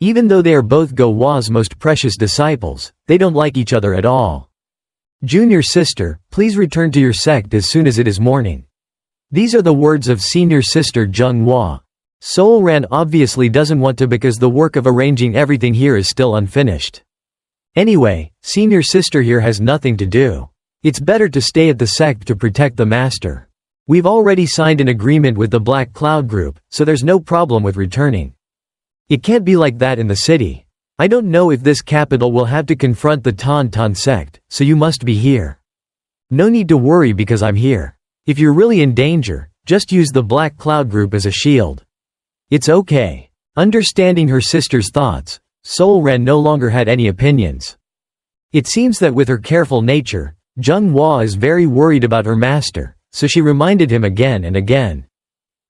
Even though they are both Go Wa's most precious disciples, they don't like each other at all. Junior sister, please return to your sect as soon as it is morning. These are the words of senior sister Jianghu. Sol Ran obviously doesn't want to because the work of arranging everything here is still unfinished. Anyway, senior sister here has nothing to do. It's better to stay at the sect to protect the master. We've already signed an agreement with the Black Cloud Group, so there's no problem with returning. It can't be like that in the city. I don't know if this capital will have to confront the Tan sect, so you must be here. No need to worry because I'm here. If you're really in danger, just use the Black Cloud Group as a shield. It's okay. Understanding her sister's thoughts, Sol Ran no longer had any opinions. It seems that with her careful nature, Jianghu is very worried about her master, so she reminded him again and again.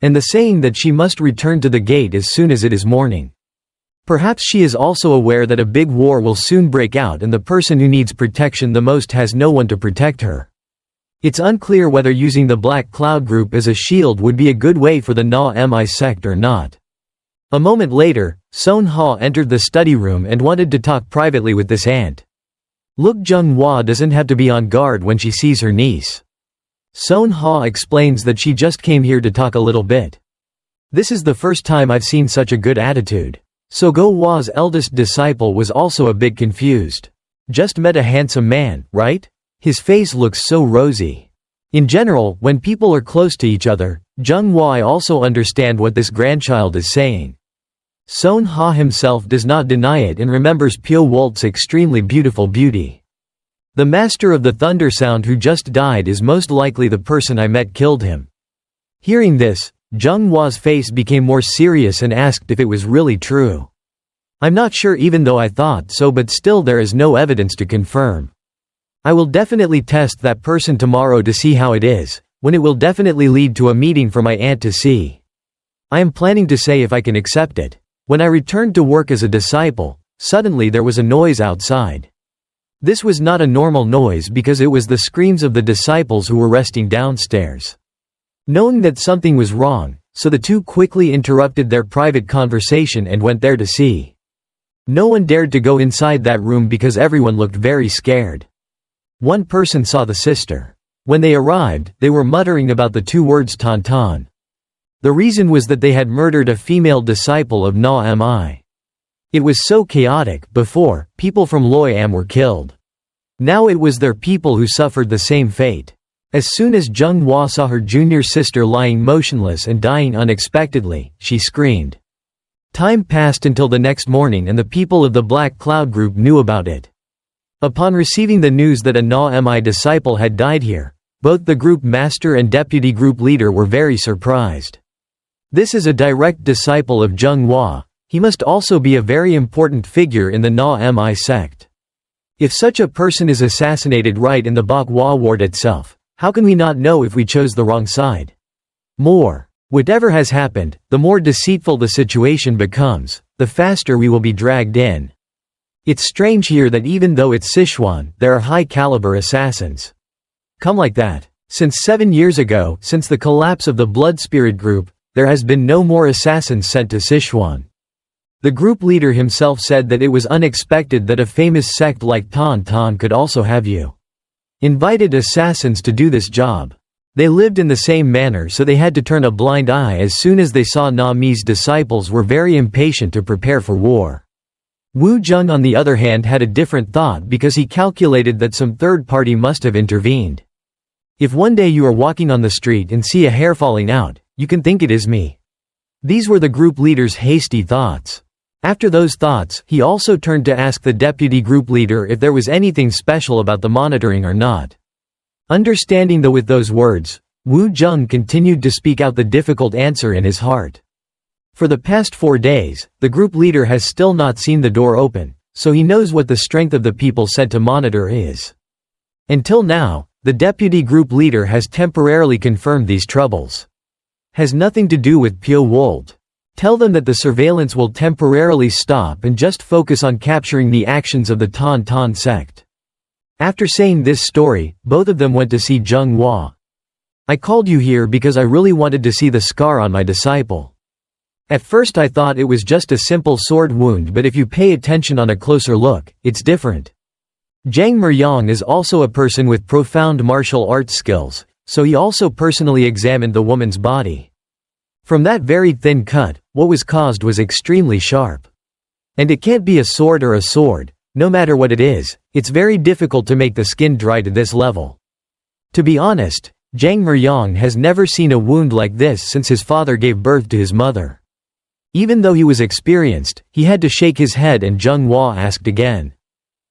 And the saying that she must return to the gate as soon as it is morning. Perhaps she is also aware that a big war will soon break out and the person who needs protection the most has no one to protect her. It's unclear whether using the Black Cloud Group as a shield would be a good way for the Na-Mi sect or not. A moment later, Son Ha entered the study room and wanted to talk privately with this aunt. Look, Jianghu doesn't have to be on guard when she sees her niece. Son Ha explains that she just came here to talk a little bit. This is the first time I've seen such a good attitude. So Go Wa's eldest disciple was also a bit confused. Just met a handsome man, right? His face looks so rosy. In general, when people are close to each other, Jianghu also understand what this grandchild is saying. Son Ha himself does not deny it and remembers Pyo Wol's extremely beautiful beauty. The master of the thunder sound who just died is most likely the person I met killed him. Hearing this, Jianghu's face became more serious and asked if it was really true. I'm not sure even though I thought so, but still there is no evidence to confirm. I will definitely test that person tomorrow to see how it is, when it will definitely lead to a meeting for my aunt to see. I am planning to say if I can accept it. When I returned to work as a disciple, suddenly there was a noise outside. This was not a normal noise because it was the screams of the disciples who were resting downstairs. Knowing that something was wrong, so the two quickly interrupted their private conversation and went there to see. No one dared to go inside that room because everyone looked very scared. One person saw the sister. When they arrived, they were muttering about the two words Tan. The reason was that they had murdered a female disciple of Na-Mi. It was so chaotic. Before, people from Loyam were killed. Now it was their people who suffered the same fate. As soon as Jianghu saw her junior sister lying motionless and dying unexpectedly, she screamed. Time passed until the next morning and the people of the Black Cloud Group knew about it. Upon receiving the news that a Na-Mi disciple had died here, both the group master and deputy group leader were very surprised. This is a direct disciple of Jianghu. He must also be a very important figure in the Na-Mi sect. If such a person is assassinated right in the Bakhwa ward itself, how can we not know if we chose the wrong side? Whatever has happened, the more deceitful the situation becomes, the faster we will be dragged in. It's strange here that even though it's Sichuan, there are high-caliber assassins. Come like that. Since 7 years ago, since the collapse of the Blood Spirit group, there has been no more assassins sent to Sichuan. The group leader himself said that it was unexpected that a famous sect like Tan could also have invited assassins to do this job. They lived in the same manner, so they had to turn a blind eye as soon as they saw Na-Mi's disciples were very impatient to prepare for war. Wu Jung on the other hand had a different thought because he calculated that some third party must have intervened. If one day you are walking on the street and see a hair falling out, you can think it is me. These were the group leader's hasty thoughts. After those thoughts, he also turned to ask the deputy group leader if there was anything special about the monitoring or not. Understanding with those words, Wu Jung continued to speak out the difficult answer in his heart. For the past 4 days, the group leader has still not seen the door open, so he knows what the strength of the people sent to monitor is. Until now, the deputy group leader has temporarily confirmed these troubles. Has nothing to do with Pyo Wol. Tell them that the surveillance will temporarily stop and just focus on capturing the actions of the Tan sect. After saying this story, both of them went to see Jianghu. I called you here because I really wanted to see the scar on my disciple. At first I thought it was just a simple sword wound, but if you pay attention on a closer look, it's different. Jang Meryong is also a person with profound martial arts skills, so he also personally examined the woman's body. From that very thin cut, what was caused was extremely sharp. And it can't be a sword or a sword, no matter what it is, it's very difficult to make the skin dry to this level. To be honest, Jang Meryong has never seen a wound like this since his father gave birth to his mother. Even though he was experienced, he had to shake his head and Jung Hwa asked again.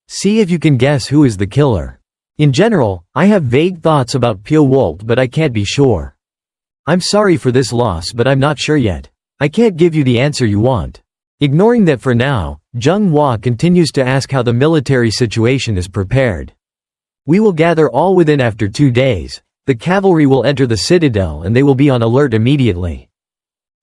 See if you can guess who is the killer. In general, I have vague thoughts about Pyo Wol, but I can't be sure. I'm sorry for this loss, but I'm not sure yet. I can't give you the answer you want. Ignoring that for now, Jung Hwa continues to ask how the military situation is prepared. We will gather all within after 2 days. The cavalry will enter the citadel and they will be on alert immediately.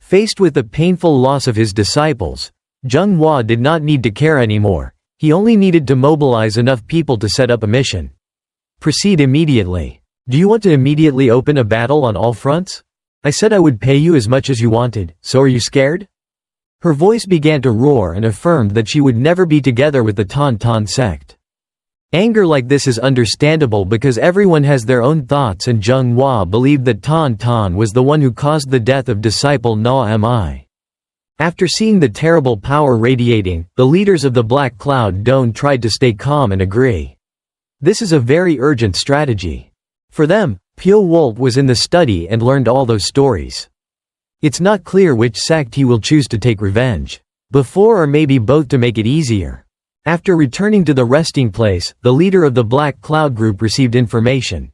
Faced with the painful loss of his disciples, Jung Hwa did not need to care anymore. He only needed to mobilize enough people to set up a mission. Proceed immediately. Do you want to immediately open a battle on all fronts? I said I would pay you as much as you wanted, so are you scared? Her voice began to roar and affirmed that she would never be together with the Tan sect. Anger like this is understandable because everyone has their own thoughts, and Jung Hwa believed that Tan was the one who caused the death of disciple Na Mi. After seeing the terrible power radiating, the leaders of the Black Cloud Dawn tried to stay calm and agree. This is a very urgent strategy. For them, Pyo Wol was in the study and learned all those stories. It's not clear which sect he will choose to take revenge. Before or maybe both to make it easier. After returning to the resting place, the leader of the Black Cloud group received information.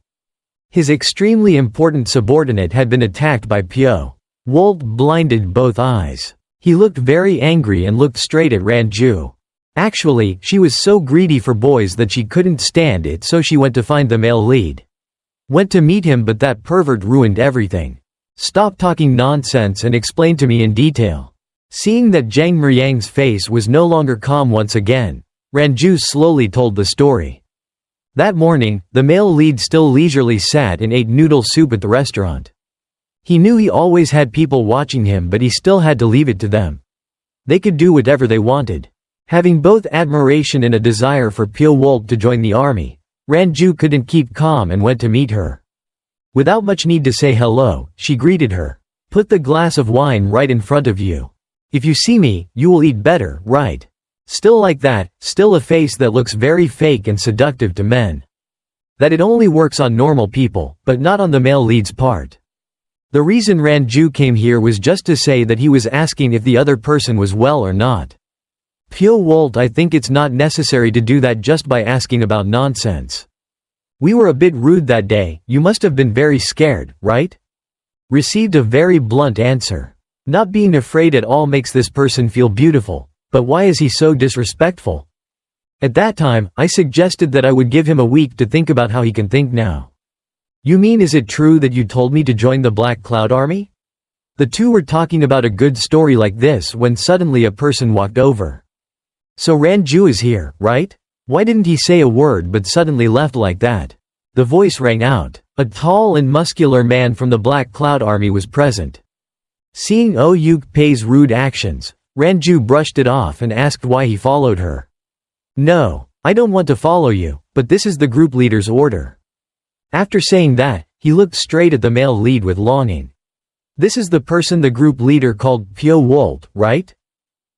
His extremely important subordinate had been attacked by Pyo Wol, blinded both eyes. He looked very angry and looked straight at Ranju. Actually, she was so greedy for boys that she couldn't stand it, so she went to find the male lead. Went to meet him, but that pervert ruined everything. Stop talking nonsense and explain to me in detail. Seeing that Jang Meryong's face was no longer calm once again, Ranju slowly told the story. That morning, the male lead still leisurely sat and ate noodle soup at the restaurant. He knew he always had people watching him, but he still had to leave it to them. They could do whatever they wanted. Having both admiration and a desire for Pyo Wol to join the army, Ranju couldn't keep calm and went to meet her. Without much need to say hello, she greeted her. Put the glass of wine right in front of you. If you see me, you will eat better, right? Still like that, still a face that looks very fake and seductive to men. That it only works on normal people, but not on the male lead's part. The reason Ranju came here was just to say that he was asking if the other person was well or not. Pyo Wol, I think it's not necessary to do that just by asking about nonsense. We were a bit rude that day, you must have been very scared, right? Received a very blunt answer. Not being afraid at all makes this person feel beautiful, but why is he so disrespectful? At that time, I suggested that I would give him a week to think about how he can think now. You mean, is it true that you told me to join the Black Cloud Army? The two were talking about a good story like this when suddenly a person walked over. So Ranju is here, right? Why didn't he say a word but suddenly left like that? The voice rang out. A tall and muscular man from the Black Cloud Army was present. Seeing Oh Yuk Pei's rude actions, Ranju brushed it off and asked why he followed her. No, I don't want to follow you, but this is the group leader's order. After saying that, he looked straight at the male lead with longing. This is the person the group leader called Pyo Wol, right?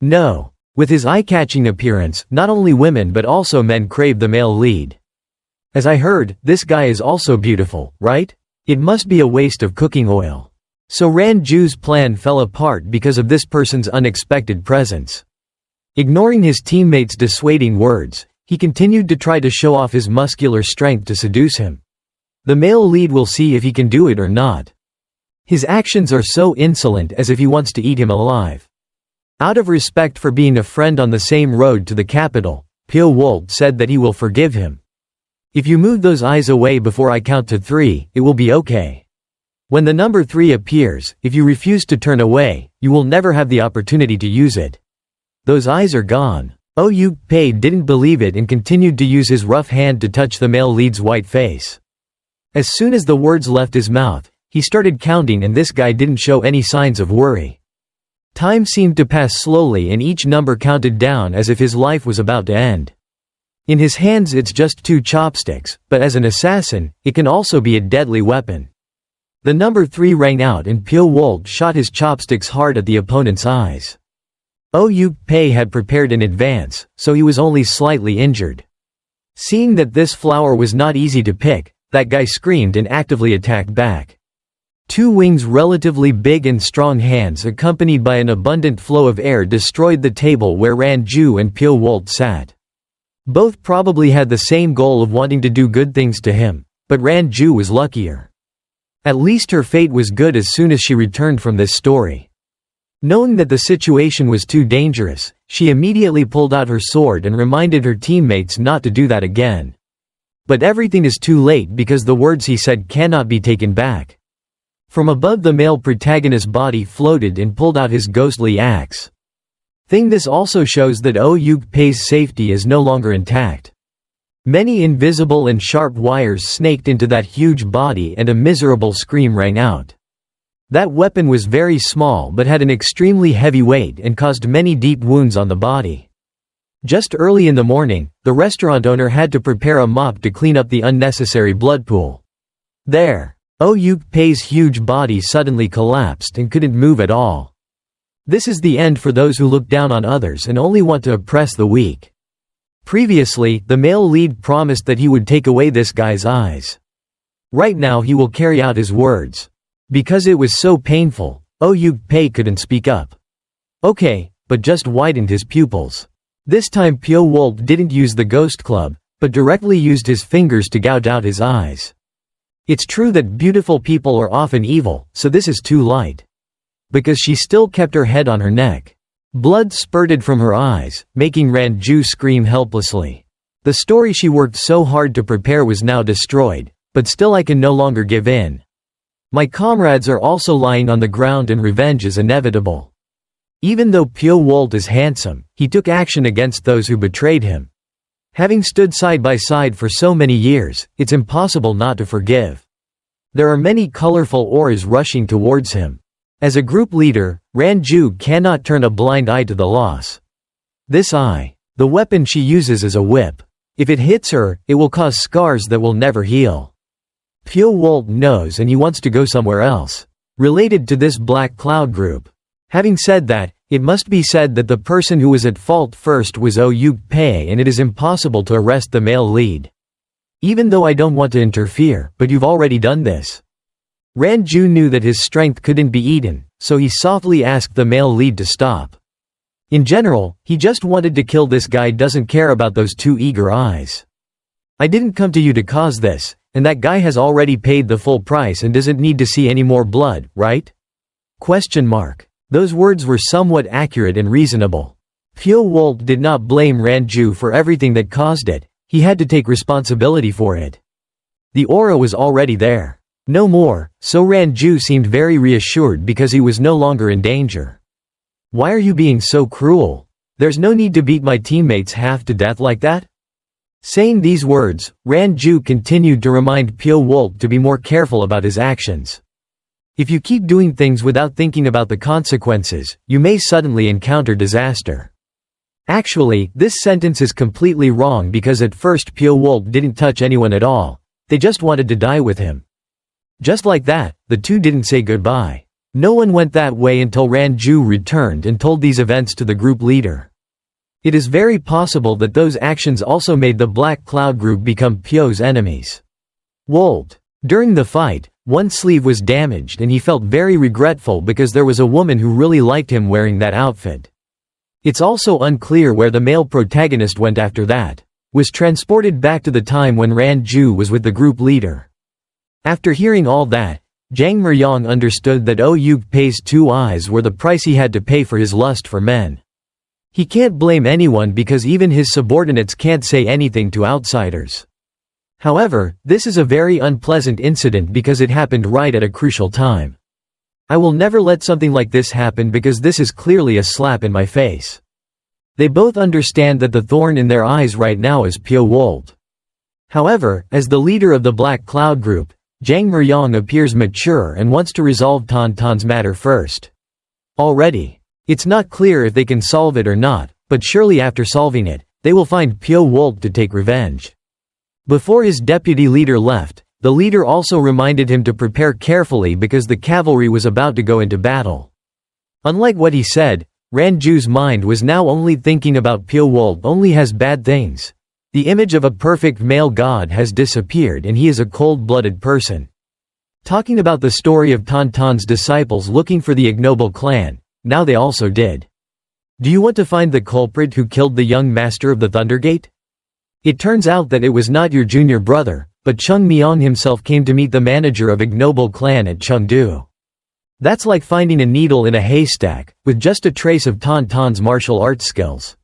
No. With his eye-catching appearance, not only women but also men crave the male lead. As I heard, this guy is also beautiful, right? It must be a waste of cooking oil. So Ranju's plan fell apart because of this person's unexpected presence. Ignoring his teammates' dissuading words, he continued to try to show off his muscular strength to seduce him. The male lead will see if he can do it or not. His actions are so insolent, as if he wants to eat him alive. Out of respect for being a friend on the same road to the capital, Pyo Wol said that he will forgive him. If you move those eyes away before I count to 3, it will be okay. When the number 3 appears, if you refuse to turn away, you will never have the opportunity to use it. Those eyes are gone. Oh Yuk Pei didn't believe it and continued to use his rough hand to touch the male lead's white face. As soon as the words left his mouth, he started counting, and this guy didn't show any signs of worry. Time seemed to pass slowly and each number counted down as if his life was about to end. In his hands it's just 2 chopsticks, but as an assassin, it can also be a deadly weapon. The number 3 rang out and Pyo Wol shot his chopsticks hard at the opponent's eyes. Yuk-pei had prepared in advance, so he was only slightly injured. Seeing that this flower was not easy to pick, that guy screamed and actively attacked back. 2 wings, relatively big and strong hands accompanied by an abundant flow of air destroyed the table where Ranju and Pyo Wol sat. Both probably had the same goal of wanting to do good things to him, but Ranju was luckier. At least her fate was good as soon as she returned from this story. Knowing that the situation was too dangerous, she immediately pulled out her sword and reminded her teammates not to do that again. But everything is too late because the words he said cannot be taken back. From above, the male protagonist's body floated and pulled out his ghostly axe. This also shows that Yuk-pei's safety is no longer intact. Many invisible and sharp wires snaked into that huge body and a miserable scream rang out. That weapon was very small but had an extremely heavy weight and caused many deep wounds on the body. Just early in the morning, the restaurant owner had to prepare a mop to clean up the unnecessary blood pool. There, Yuk-pei's huge body suddenly collapsed and couldn't move at all. This is the end for those who look down on others and only want to oppress the weak. Previously, the male lead promised that he would take away this guy's eyes. Right now he will carry out his words. Because it was so painful, Yuk-pei couldn't speak up. Okay, but just widened his pupils. This time Pyo Wol didn't use the ghost club, but directly used his fingers to gouge out his eyes. It's true that beautiful people are often evil, so this is too light. Because she still kept her head on her neck. Blood spurted from her eyes, making Ranju scream helplessly. The story she worked so hard to prepare was now destroyed, but still I can no longer give in. My comrades are also lying on the ground and revenge is inevitable. Even though Pyo Wol is handsome, he took action against those who betrayed him. Having stood side by side for so many years, it's impossible not to forgive. There are many colorful auras rushing towards him. As a group leader, Ranju cannot turn a blind eye to the loss. This eye, the weapon she uses is a whip. If it hits her, it will cause scars that will never heal. Pyo Wol knows and he wants to go somewhere else, related to this black cloud group. Having said that, it must be said that the person who was at fault first was Yuk-pei and it is impossible to arrest the male lead. Even though I don't want to interfere, but you've already done this. Ranju knew that his strength couldn't be eaten, so he softly asked the male lead to stop. In general, he just wanted to kill this guy, doesn't care about those 2 eager eyes. I didn't come to you to cause this, and that guy has already paid the full price and doesn't need to see any more blood, right? Those words were somewhat accurate and reasonable. Pyo Wol did not blame Ranju for everything that caused it, he had to take responsibility for it. The aura was already there. No more, so Ranju seemed very reassured because he was no longer in danger. Why are you being so cruel? There's no need to beat my teammates half to death like that? Saying these words, Ranju continued to remind Pyo Wol to be more careful about his actions. If you keep doing things without thinking about the consequences, you may suddenly encounter disaster. Actually, this sentence is completely wrong because at first Pyo Wol didn't touch anyone at all. They just wanted to die with him. Just like that, the 2 didn't say goodbye. No one went that way until Ranju returned and told these events to the group leader. It is very possible that those actions also made the Black Cloud group become Pyo's enemies. Wold. During the fight, one sleeve was damaged and he felt very regretful because there was a woman who really liked him wearing that outfit. It's also unclear where the male protagonist went after that. Was transported back to the time when Ranju was with the group leader. After hearing all that, Jang Meryong understood that Yuk-pei's 2 eyes were the price he had to pay for his lust for men. He can't blame anyone because even his subordinates can't say anything to outsiders. However, this is a very unpleasant incident because it happened right at a crucial time. I will never let something like this happen because this is clearly a slap in my face. They both understand that the thorn in their eyes right now is Pyo Wol. However, as the leader of the Black Cloud group, Jang Meryong appears mature and wants to resolve Tantan's matter first. Already. It's not clear if they can solve it or not, but surely after solving it, they will find Pyo Wol to take revenge. Before his deputy leader left, the leader also reminded him to prepare carefully because the cavalry was about to go into battle. Unlike what he said, Ranju's mind was now only thinking about Pyo Wol only has bad things. The image of a perfect male god has disappeared and he is a cold-blooded person. Talking about the story of Tantan's disciples looking for the ignoble clan, now they also did. Do you want to find the culprit who killed the young master of the Thundergate? It turns out that it was not your junior brother, but Chung Myong himself came to meet the manager of ignoble clan at Chengdu. That's like finding a needle in a haystack, with just a trace of Tantan's martial arts skills.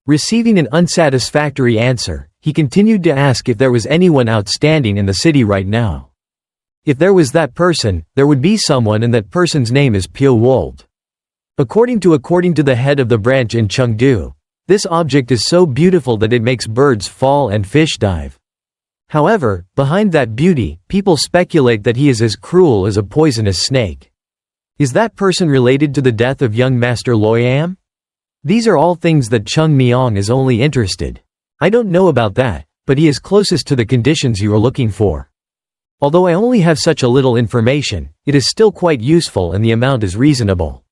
Receiving an unsatisfactory answer, he continued to ask if there was anyone outstanding in the city right now. If there was that person, there would be someone and that person's name is Pyo Wol. According to the head of the branch in Chengdu, this object is so beautiful that it makes birds fall and fish dive. However, behind that beauty, people speculate that he is as cruel as a poisonous snake. Is that person related to the death of young Master Loyam? These are all things that Chung Myong is only interested. I don't know about that, but he is closest to the conditions you are looking for. Although I only have such a little information, it is still quite useful and the amount is reasonable.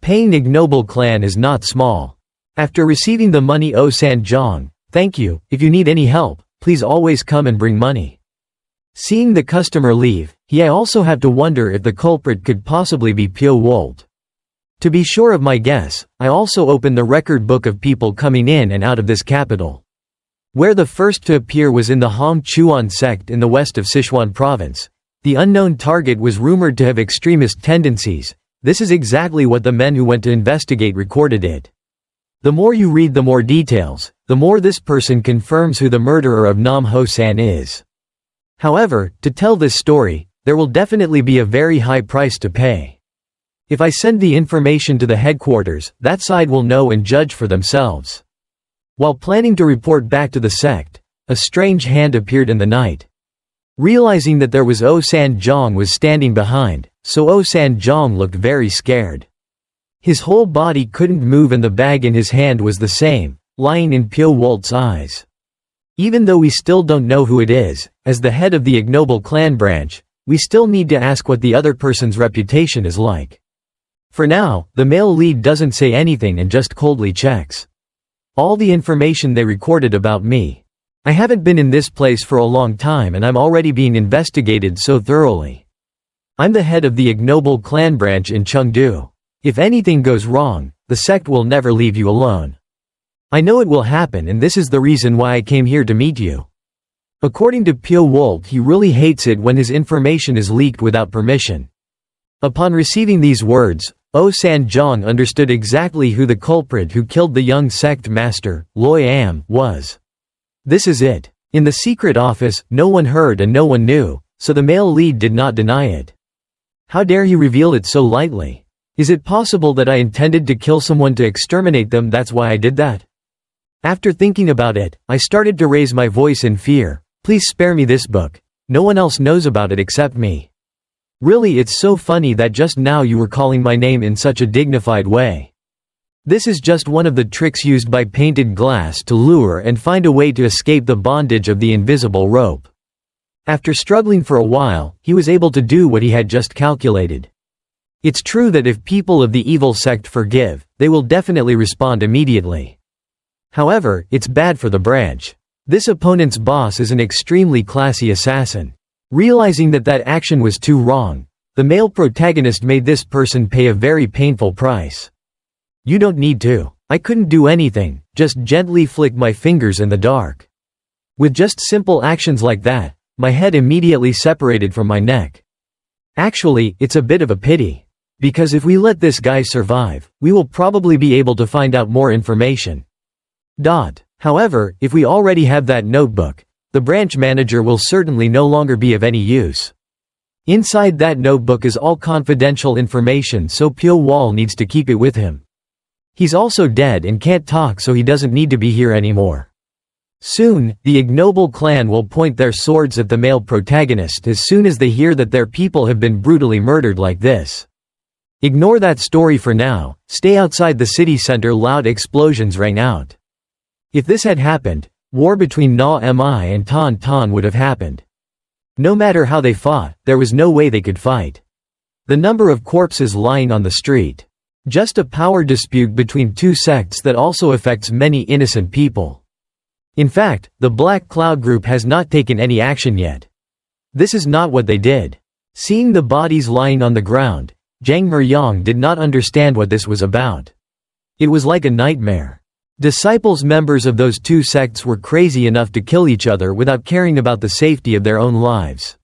Paying ignoble clan is not small. After receiving the money Sanjong, thank you, if you need any help, please always come and bring money. Seeing the customer leave, I also have to wonder if the culprit could possibly be Pyo Wol. To be sure of my guess, I also opened the record book of people coming in and out of this capital. Where the first to appear was in the Hong Chuan sect in the west of Sichuan province. The unknown target was rumored to have extremist tendencies. This is exactly what the men who went to investigate recorded it. The more you read the more details, the more this person confirms who the murderer of Nam Ho San is. However, to tell this story, there will definitely be a very high price to pay. If I send the information to the headquarters, that side will know and judge for themselves. While planning to report back to the sect, a strange hand appeared in the night. Realizing that there was Sanjong was standing behind, so Sanjong looked very scared. His whole body couldn't move and the bag in his hand was the same, lying in Pyo Wol's eyes. Even though we still don't know who it is, as the head of the ignoble clan branch, we still need to ask what the other person's reputation is like. For now, the male lead doesn't say anything and just coldly checks all the information they recorded about me. I haven't been in this place for a long time and I'm already being investigated so thoroughly. I'm the head of the ignoble clan branch in Chengdu. If anything goes wrong, the sect will never leave you alone. I know it will happen and this is the reason why I came here to meet you. According to Pyo Wol, he really hates it when his information is leaked without permission. Upon receiving these words, Sanjong understood exactly who the culprit who killed the young sect master, Loyam, was. This is it. In the secret office, no one heard and no one knew, so the male lead did not deny it. How dare he reveal it so lightly? Is it possible that I intended to kill someone to exterminate them, that's why I did that? After thinking about it, I started to raise my voice in fear. Please spare me this book. No one else knows about it except me. Really, it's so funny that just now you were calling my name in such a dignified way. This is just one of the tricks used by Painted Glass to lure and find a way to escape the bondage of the invisible rope. After struggling for a while, he was able to do what he had just calculated. It's true that if people of the evil sect forgive, they will definitely respond immediately. However, it's bad for the branch. This opponent's boss is an extremely classy assassin. Realizing that that action was too wrong, the male protagonist made this person pay a very painful price. You don't need to. I couldn't do anything, just gently flick my fingers in the dark. With just simple actions like that, my head immediately separated from my neck. Actually, it's a bit of a pity. Because if we let this guy survive, we will probably be able to find out more information. However, if we already have that notebook, the branch manager will certainly no longer be of any use. Inside that notebook is all confidential information, so Pyo Wol needs to keep it with him. He's also dead and can't talk, so he doesn't need to be here anymore. Soon, the ignoble clan will point their swords at the male protagonist as soon as they hear that their people have been brutally murdered like this. Ignore that story for now, stay outside the city center. Loud explosions rang out. If this had happened, war between Na Mi and Tan Tan would have happened. No matter how they fought, there was no way they could fight. The number of corpses lying on the street. Just a power dispute between two sects that also affects many innocent people. In fact, the Black Cloud Group has not taken any action yet. This is not what they did. Seeing the bodies lying on the ground, Jiang Meryong did not understand what this was about. It was like a nightmare. Disciples members of those two sects were crazy enough to kill each other without caring about the safety of their own lives.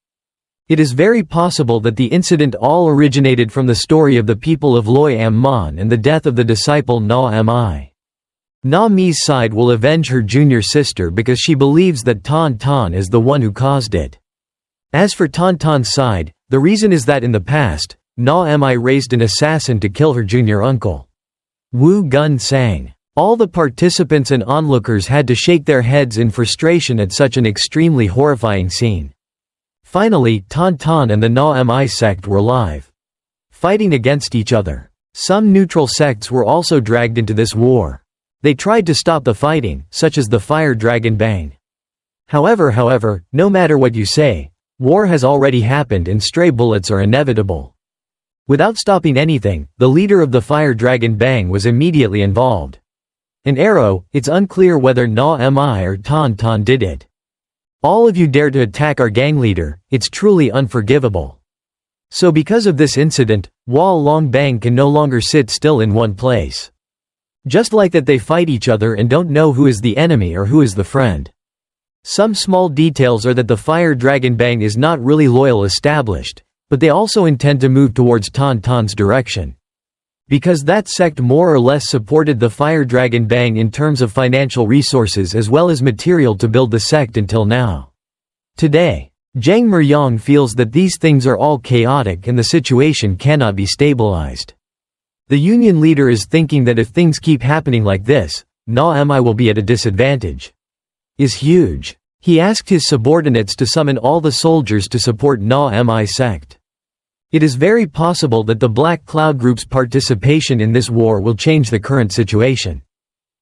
It is very possible that the incident all originated from the story of the people of Loi Am Mon and the death of the disciple Na Mi. Na Mi's side will avenge her junior sister because she believes that Tan Tan is the one who caused it. As for Tan Tan's side, the reason is that in the past, Na Mi raised an assassin to kill her junior uncle. Wu Gun Sang. All the participants and onlookers had to shake their heads in frustration at such an extremely horrifying scene. Finally, Tan Tan and the Na Mi sect were live, fighting against each other. Some neutral sects were also dragged into this war. They tried to stop the fighting, such as the Fire Dragon Bang. However, no matter what you say, war has already happened and stray bullets are inevitable. Without stopping anything, the leader of the Fire Dragon Bang was immediately involved. An arrow, it's unclear whether Na Mi or Tan Tan did it. All of you dare to attack our gang leader, it's truly unforgivable. So because of this incident, Wall Long Bang can no longer sit still in one place. Just like that they fight each other and don't know who is the enemy or who is the friend. Some small details are that the Fire Dragon Bang is not really loyal established, but they also intend to move towards Tan Tan's direction. Because that sect more or less supported the Fire Dragon Bang in terms of financial resources as well as material to build the sect until now. Today, Jiang Meryong feels that these things are all chaotic and the situation cannot be stabilized. The union leader is thinking that if things keep happening like this, Na Mi will be at a disadvantage. Is huge. He asked his subordinates to summon all the soldiers to support Na Mi sect. It is very possible that the Black Cloud Group's participation in this war will change the current situation.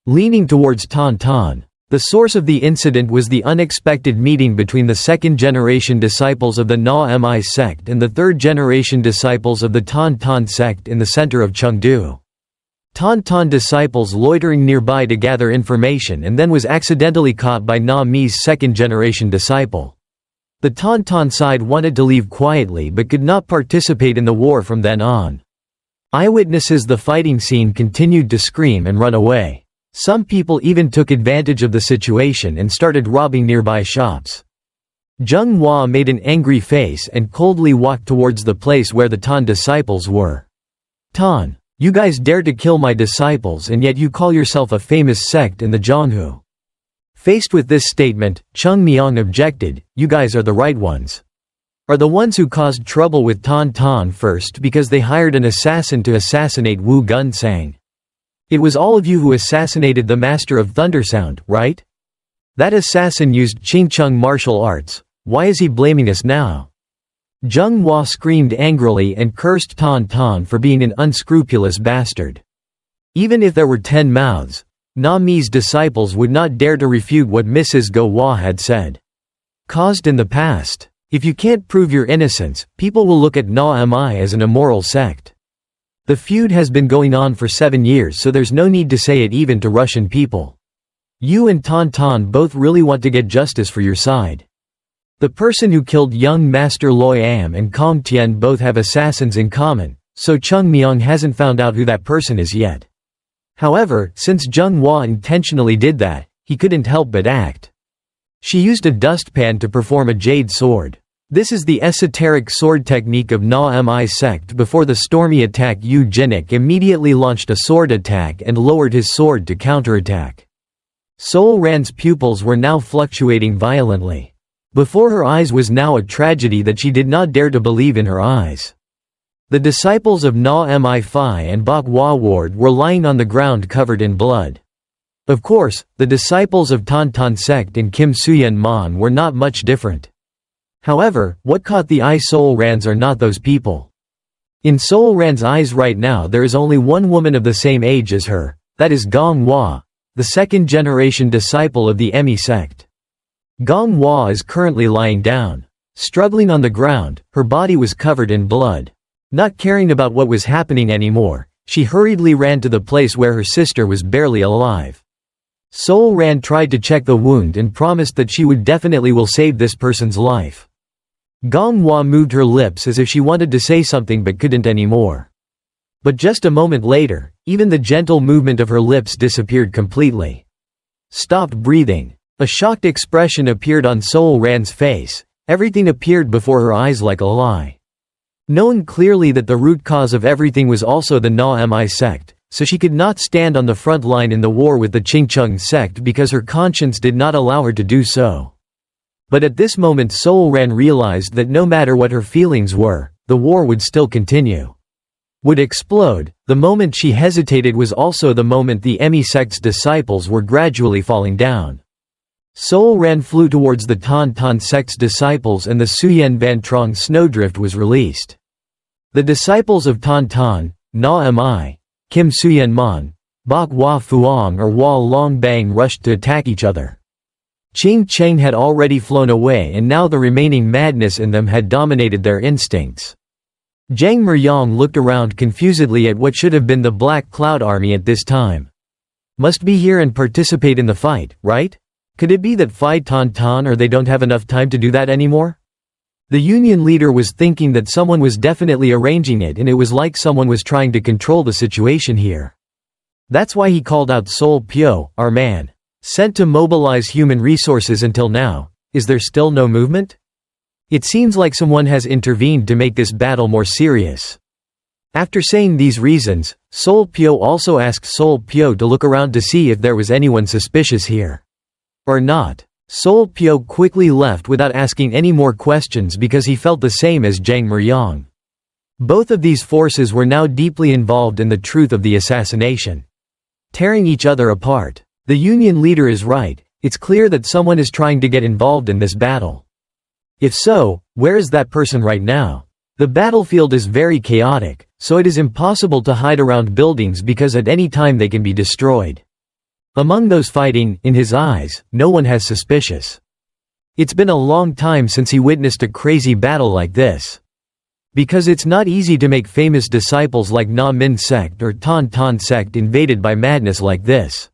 Leaning towards Tan Tan, the source of the incident was the unexpected meeting between the second-generation disciples of the Na Mi sect and the third-generation disciples of the Tan Tan sect in the center of Chengdu. Tan Tan disciples loitering nearby to gather information and then was accidentally caught by Na Mi's second-generation disciple. The Tan Tan side wanted to leave quietly but could not participate in the war from then on. Eyewitnesses the fighting scene continued to scream and run away. Some people even took advantage of the situation and started robbing nearby shops. Zheng Hua made an angry face and coldly walked towards the place where the Tan disciples were. Tan, you guys dare to kill my disciples and yet you call yourself a famous sect in the Jianghu. Faced with this statement, Cheng Miang objected, you guys are the right ones. Are the ones who caused trouble with Tan Tan first because they hired an assassin to assassinate Wu Gun Sang. It was all of you who assassinated the Master of Thundersound, right? That assassin used Qingcheng martial arts, why is he blaming us now? Zheng Hua screamed angrily and cursed Tan Tan for being an unscrupulous bastard. Even if there were 10 mouths, Na Mi's disciples would not dare to refute what Mrs. Go Hua had said. Caused in the past. If you can't prove your innocence, people will look at Na Mi as an immoral sect. The feud has been going on for 7 years, so there's no need to say it even to Russian people. You and Tan Tan both really want to get justice for your side. The person who killed young Master Loi Am and Kong Tian both have assassins in common, so Cheng Miang hasn't found out who that person is yet. However, since Zheng Hua intentionally did that, he couldn't help but act. She used a dustpan to perform a jade sword. This is the esoteric sword technique of Na Mi sect. Before the stormy attack, Yu Jinnik immediately launched a sword attack and lowered his sword to counterattack. Sol Ran's pupils were now fluctuating violently. Before her eyes was now a tragedy that she did not dare to believe in her eyes. The disciples of Na Mi Phi and Bok Hua Ward were lying on the ground covered in blood. Of course, the disciples of Tan Tan sect in Kim Suyen Mon were not much different. However, what caught the eye Sol Rans are not those people. In Sol Ran's eyes right now there is only one woman of the same age as her, that is Gong Hua, the second-generation disciple of the Emi sect. Gong Hua is currently lying down, struggling on the ground, her body was covered in blood. Not caring about what was happening anymore, she hurriedly ran to the place where her sister was barely alive. Sol Ran tried to check the wound and promised that she would definitely will save this person's life. Gong Hua moved her lips as if she wanted to say something but couldn't anymore. But just a moment later, even the gentle movement of her lips disappeared completely. Stopped breathing. A shocked expression appeared on Sol Ran's face. Everything appeared before her eyes like a lie. Knowing clearly that the root cause of everything was also the Na-Mi sect, so she could not stand on the front line in the war with the Qingcheng sect because her conscience did not allow her to do so. But at this moment Sol Ran realized that no matter what her feelings were, the war would still continue. Would explode. The moment she hesitated was also the moment the Emi sect's disciples were gradually falling down. Sol Ran flew towards the Tan Tan sect's disciples and the Suyen Vantrong snowdrift was released. The disciples of Tan Tan, Na-Mi, Kim Suyen Man, Bok Hua Fuang or Hua Long Bang rushed to attack each other. Qing Cheng had already flown away and now the remaining madness in them had dominated their instincts. Zhang Meryang looked around confusedly at what should have been the Black Cloud Army at this time. Must be here and participate in the fight, right? Could it be that fight Tan Tan or they don't have enough time to do that anymore? The union leader was thinking that someone was definitely arranging it and it was like someone was trying to control the situation here. That's why he called out Sol Pyo, our man. Sent to mobilize human resources until now. Is there still no movement? It seems like someone has intervened to make this battle more serious. After saying these reasons, Sol Pyo also asked Sol Pyo to look around to see if there was anyone suspicious here. Or not. Sol Pyo quickly left without asking any more questions because he felt the same as Zhang Meryang. Both of these forces were now deeply involved in the truth of the assassination. Tearing each other apart. The union leader is right, it's clear that someone is trying to get involved in this battle. If so, where is that person right now? The battlefield is very chaotic, so it is impossible to hide around buildings because at any time they can be destroyed. Among those fighting, in his eyes, no one has suspicious. It's been a long time since he witnessed a crazy battle like this. Because it's not easy to make famous disciples like Na Min sect or Tan Tan sect invaded by madness like this.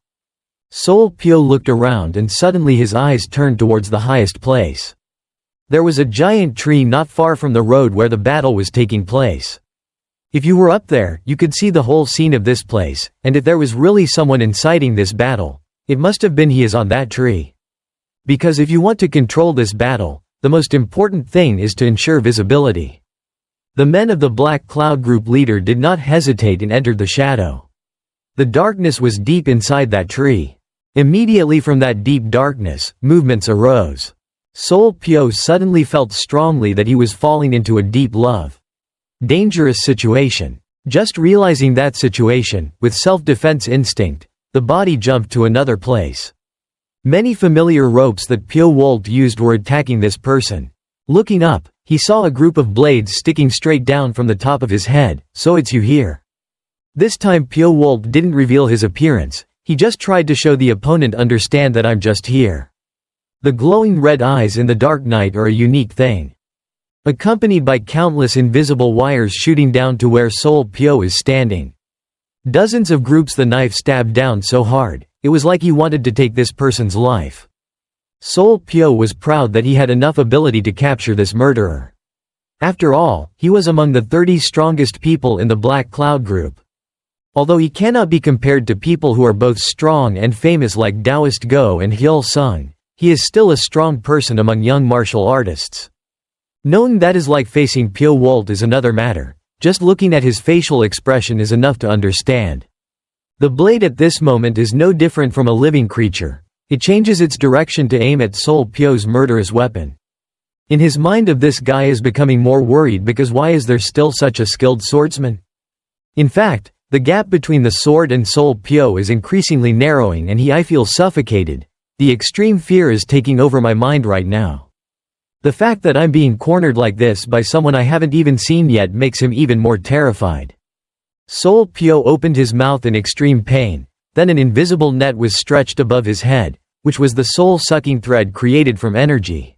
Sol Pyo looked around and suddenly his eyes turned towards the highest place. There was a giant tree not far from the road where the battle was taking place. If you were up there, you could see the whole scene of this place, and if there was really someone inciting this battle, it must have been he is on that tree. Because if you want to control this battle, the most important thing is to ensure visibility. The men of the Black Cloud Group leader did not hesitate and entered the shadow. The darkness was deep inside that tree. Immediately from that deep darkness, movements arose. Sol Pyo suddenly felt strongly that he was falling into a deep love. Dangerous situation. Just realizing that situation, with self-defense instinct, the body jumped to another place. Many familiar ropes that Pyo Wol used were attacking this person. Looking up, he saw a group of blades sticking straight down from the top of his head. So it's you here. This time Pyo Wol didn't reveal his appearance, he just tried to show the opponent understand that I'm just here. The glowing red eyes in the dark night are a unique thing. Accompanied by countless invisible wires shooting down to where Sol Pyo is standing. Dozens of groups the knife stabbed down so hard, it was like he wanted to take this person's life. Sol Pyo was proud that he had enough ability to capture this murderer. After all, he was among the 30 strongest people in the Black Cloud Group. Although he cannot be compared to people who are both strong and famous like Taoist Go and Hyul Sung, he is still a strong person among young martial artists. Knowing that is like facing Pyo Wol is another matter, just looking at his facial expression is enough to understand. The blade at this moment is no different from a living creature. It changes its direction to aim at Sol Pyo's murderous weapon. In his mind of this guy is becoming more worried because why is there still such a skilled swordsman? In fact, the gap between the sword and Sol Pyo is increasingly narrowing and I feel suffocated. The extreme fear is taking over my mind right now. The fact that I'm being cornered like this by someone I haven't even seen yet makes him even more terrified. Sol Pyo opened his mouth in extreme pain, then an invisible net was stretched above his head, which was the soul-sucking thread created from energy.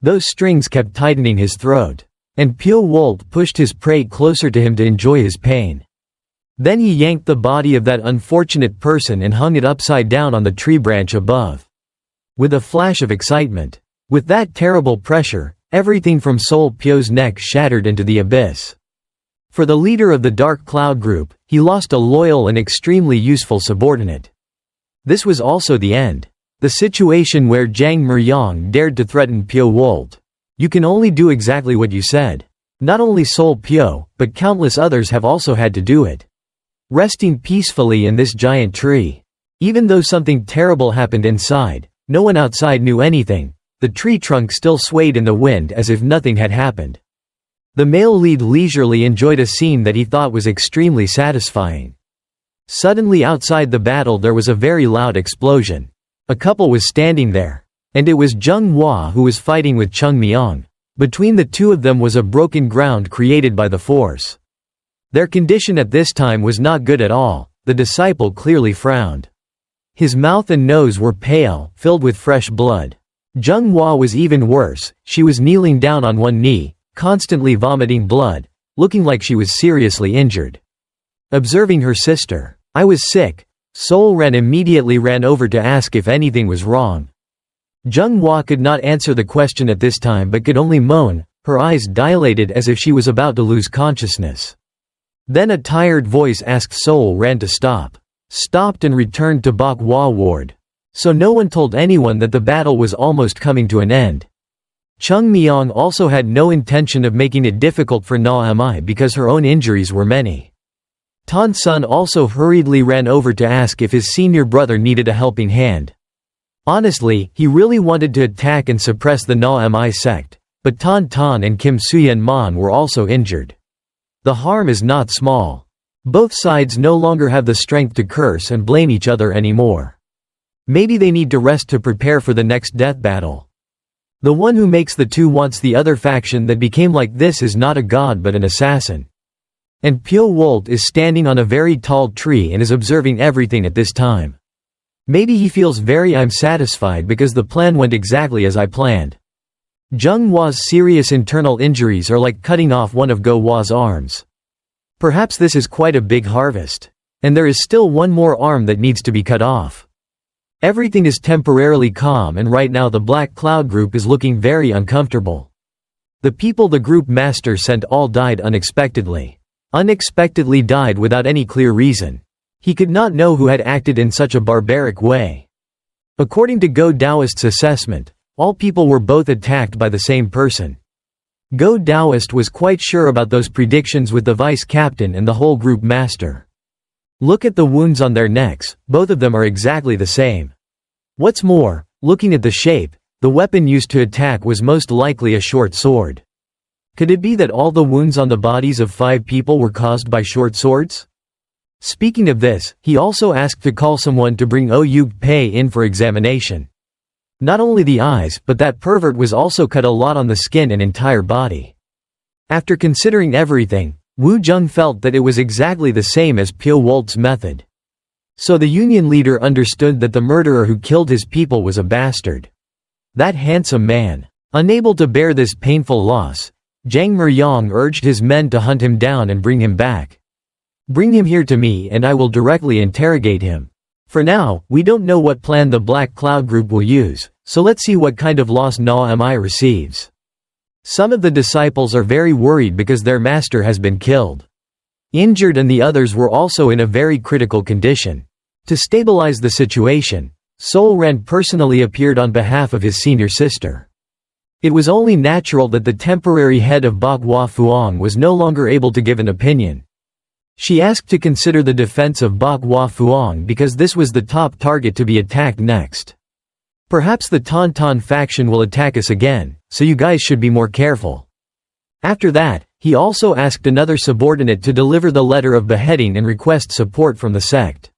Those strings kept tightening his throat, and Pyo Wol pushed his prey closer to him to enjoy his pain. Then he yanked the body of that unfortunate person and hung it upside down on the tree branch above. With a flash of excitement, with that terrible pressure, everything from Sol Pyo's neck shattered into the abyss. For the leader of the Dark Cloud group, he lost a loyal and extremely useful subordinate. This was also the end. The situation where Jang Muryong dared to threaten Pyo Wol. You can only do exactly what you said. Not only Sol Pyo, but countless others have also had to do it. Resting peacefully in this giant tree. Even though something terrible happened inside, no one outside knew anything. The tree trunk still swayed in the wind as if nothing had happened. The male lead leisurely enjoyed a scene that he thought was extremely satisfying. Suddenly outside the battle there was a very loud explosion. A couple was standing there. And it was Zheng Hua who was fighting with Chung Myong. Between the two of them was a broken ground created by the force. Their condition at this time was not good at all. The disciple clearly frowned. His mouth and nose were pale, filled with fresh blood. Zheng Hua was even worse. She was kneeling down on one knee, constantly vomiting blood, looking like she was seriously injured. Observing her sister, "I was sick." Sol Ren immediately ran over to ask if anything was wrong. Zheng Hua could not answer the question at this time but could only moan, her eyes dilated as if she was about to lose consciousness. Then a tired voice asked Sol Ren to stop. Stopped and returned to Bok Hua ward. So no one told anyone that the battle was almost coming to an end. Chung Myong also had no intention of making it difficult for Na Mi because her own injuries were many. Tan Sun also hurriedly ran over to ask if his senior brother needed a helping hand. Honestly, he really wanted to attack and suppress the Na Mi sect, but Tan Tan and Kim Suyen Man were also injured. The harm is not small. Both sides no longer have the strength to curse and blame each other anymore. Maybe they need to rest to prepare for the next death battle. The one who makes the two wants the other faction that became like this is not a god but an assassin. And Pyo Wol is standing on a very tall tree and is observing everything at this time. Maybe he feels I'm satisfied because the plan went exactly as I planned. Zheng Hua's serious internal injuries are like cutting off one of Go Hua's arms. Perhaps this is quite a big harvest. And there is still one more arm that needs to be cut off. Everything is temporarily calm and right now the Black Cloud group is looking very uncomfortable. The people the group master sent all died unexpectedly. Unexpectedly died without any clear reason. He could not know who had acted in such a barbaric way. According to Go Taoist's assessment, all people were both attacked by the same person. Go Taoist was quite sure about those predictions with the vice captain and the whole group master. Look at the wounds on their necks, both of them are exactly the same. What's more, looking at the shape, the weapon used to attack was most likely a short sword. Could it be that all the wounds on the bodies of 5 people were caused by short swords? Speaking of this, he also asked to call someone to bring Oyug Pei in for examination. Not only the eyes, but that pervert was also cut a lot on the skin and entire body. After considering everything, Wu Jung felt that it was exactly the same as Pyo Wol's method. So the union leader understood that the murderer who killed his people was a bastard. That handsome man. Unable to bear this painful loss, Jang Muryong urged his men to hunt him down and bring him back. Bring him here to me and I will directly interrogate him. For now, we don't know what plan the Black Cloud group will use, so let's see what kind of loss Na Mi receives. Some of the disciples are very worried because their master has been killed. Injured and the others were also in a very critical condition. To stabilize the situation, Sol Ren personally appeared on behalf of his senior sister. It was only natural that the temporary head of Bok Hua Fuang was no longer able to give an opinion. She asked to consider the defense of Bok Hua Fuang because this was the top target to be attacked next. Perhaps the Tauntaun faction will attack us again, so you guys should be more careful. After that, he also asked another subordinate to deliver the letter of beheading and request support from the sect.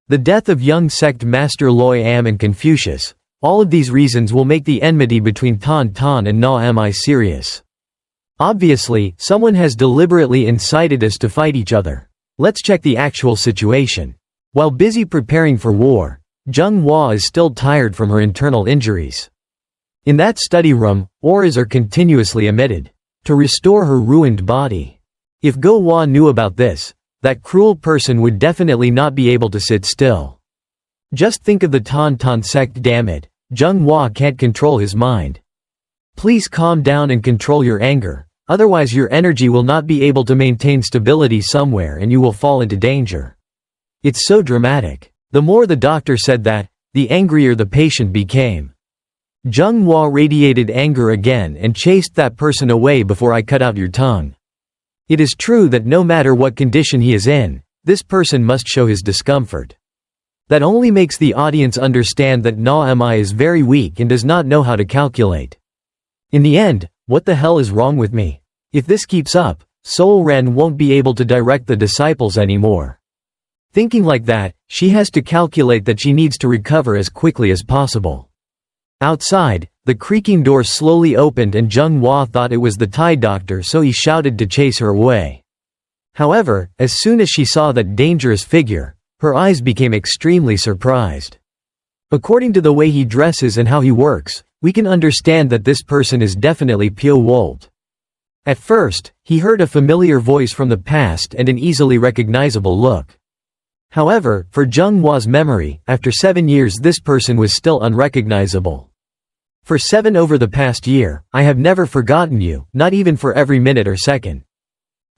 The death of young sect master Loi Am and Confucius, All of these reasons will make the enmity between Tan Tan and Na Mi serious. Obviously, someone has deliberately incited us to fight each other. Let's check the actual situation. While busy preparing for war, Zheng Hua is still tired from her internal injuries. In that study room, auras are continuously emitted to restore her ruined body. If Go Hua knew about this, that cruel person would definitely not be able to sit still. Just think of the Tan Tan sect, damn it. Zheng Hua can't control his mind. Please calm down and control your anger, otherwise your energy will not be able to maintain stability somewhere and you will fall into danger. It's so dramatic. The more the doctor said that, the angrier the patient became. Zheng Hua radiated anger again and chased that person away before I cut out your tongue. It is true that no matter what condition he is in, this person must show his discomfort. That only makes the audience understand that Na Mi is very weak and does not know how to calculate. In the end, what the hell is wrong with me? If this keeps up, Soul Ren won't be able to direct the disciples anymore. Thinking like that, she has to calculate that she needs to recover as quickly as possible. Outside, the creaking door slowly opened and Zheng Hua thought it was the Thai doctor, so he shouted to chase her away. However, as soon as she saw that dangerous figure, her eyes became extremely surprised. According to the way he dresses and how he works, we can understand that this person is definitely Pyo Wol. At first, he heard a familiar voice from the past and an easily recognizable look. However, for Zheng Hua's memory, after 7 years this person was still unrecognizable. For 7 over the past year, I have never forgotten you, not even for every minute or second.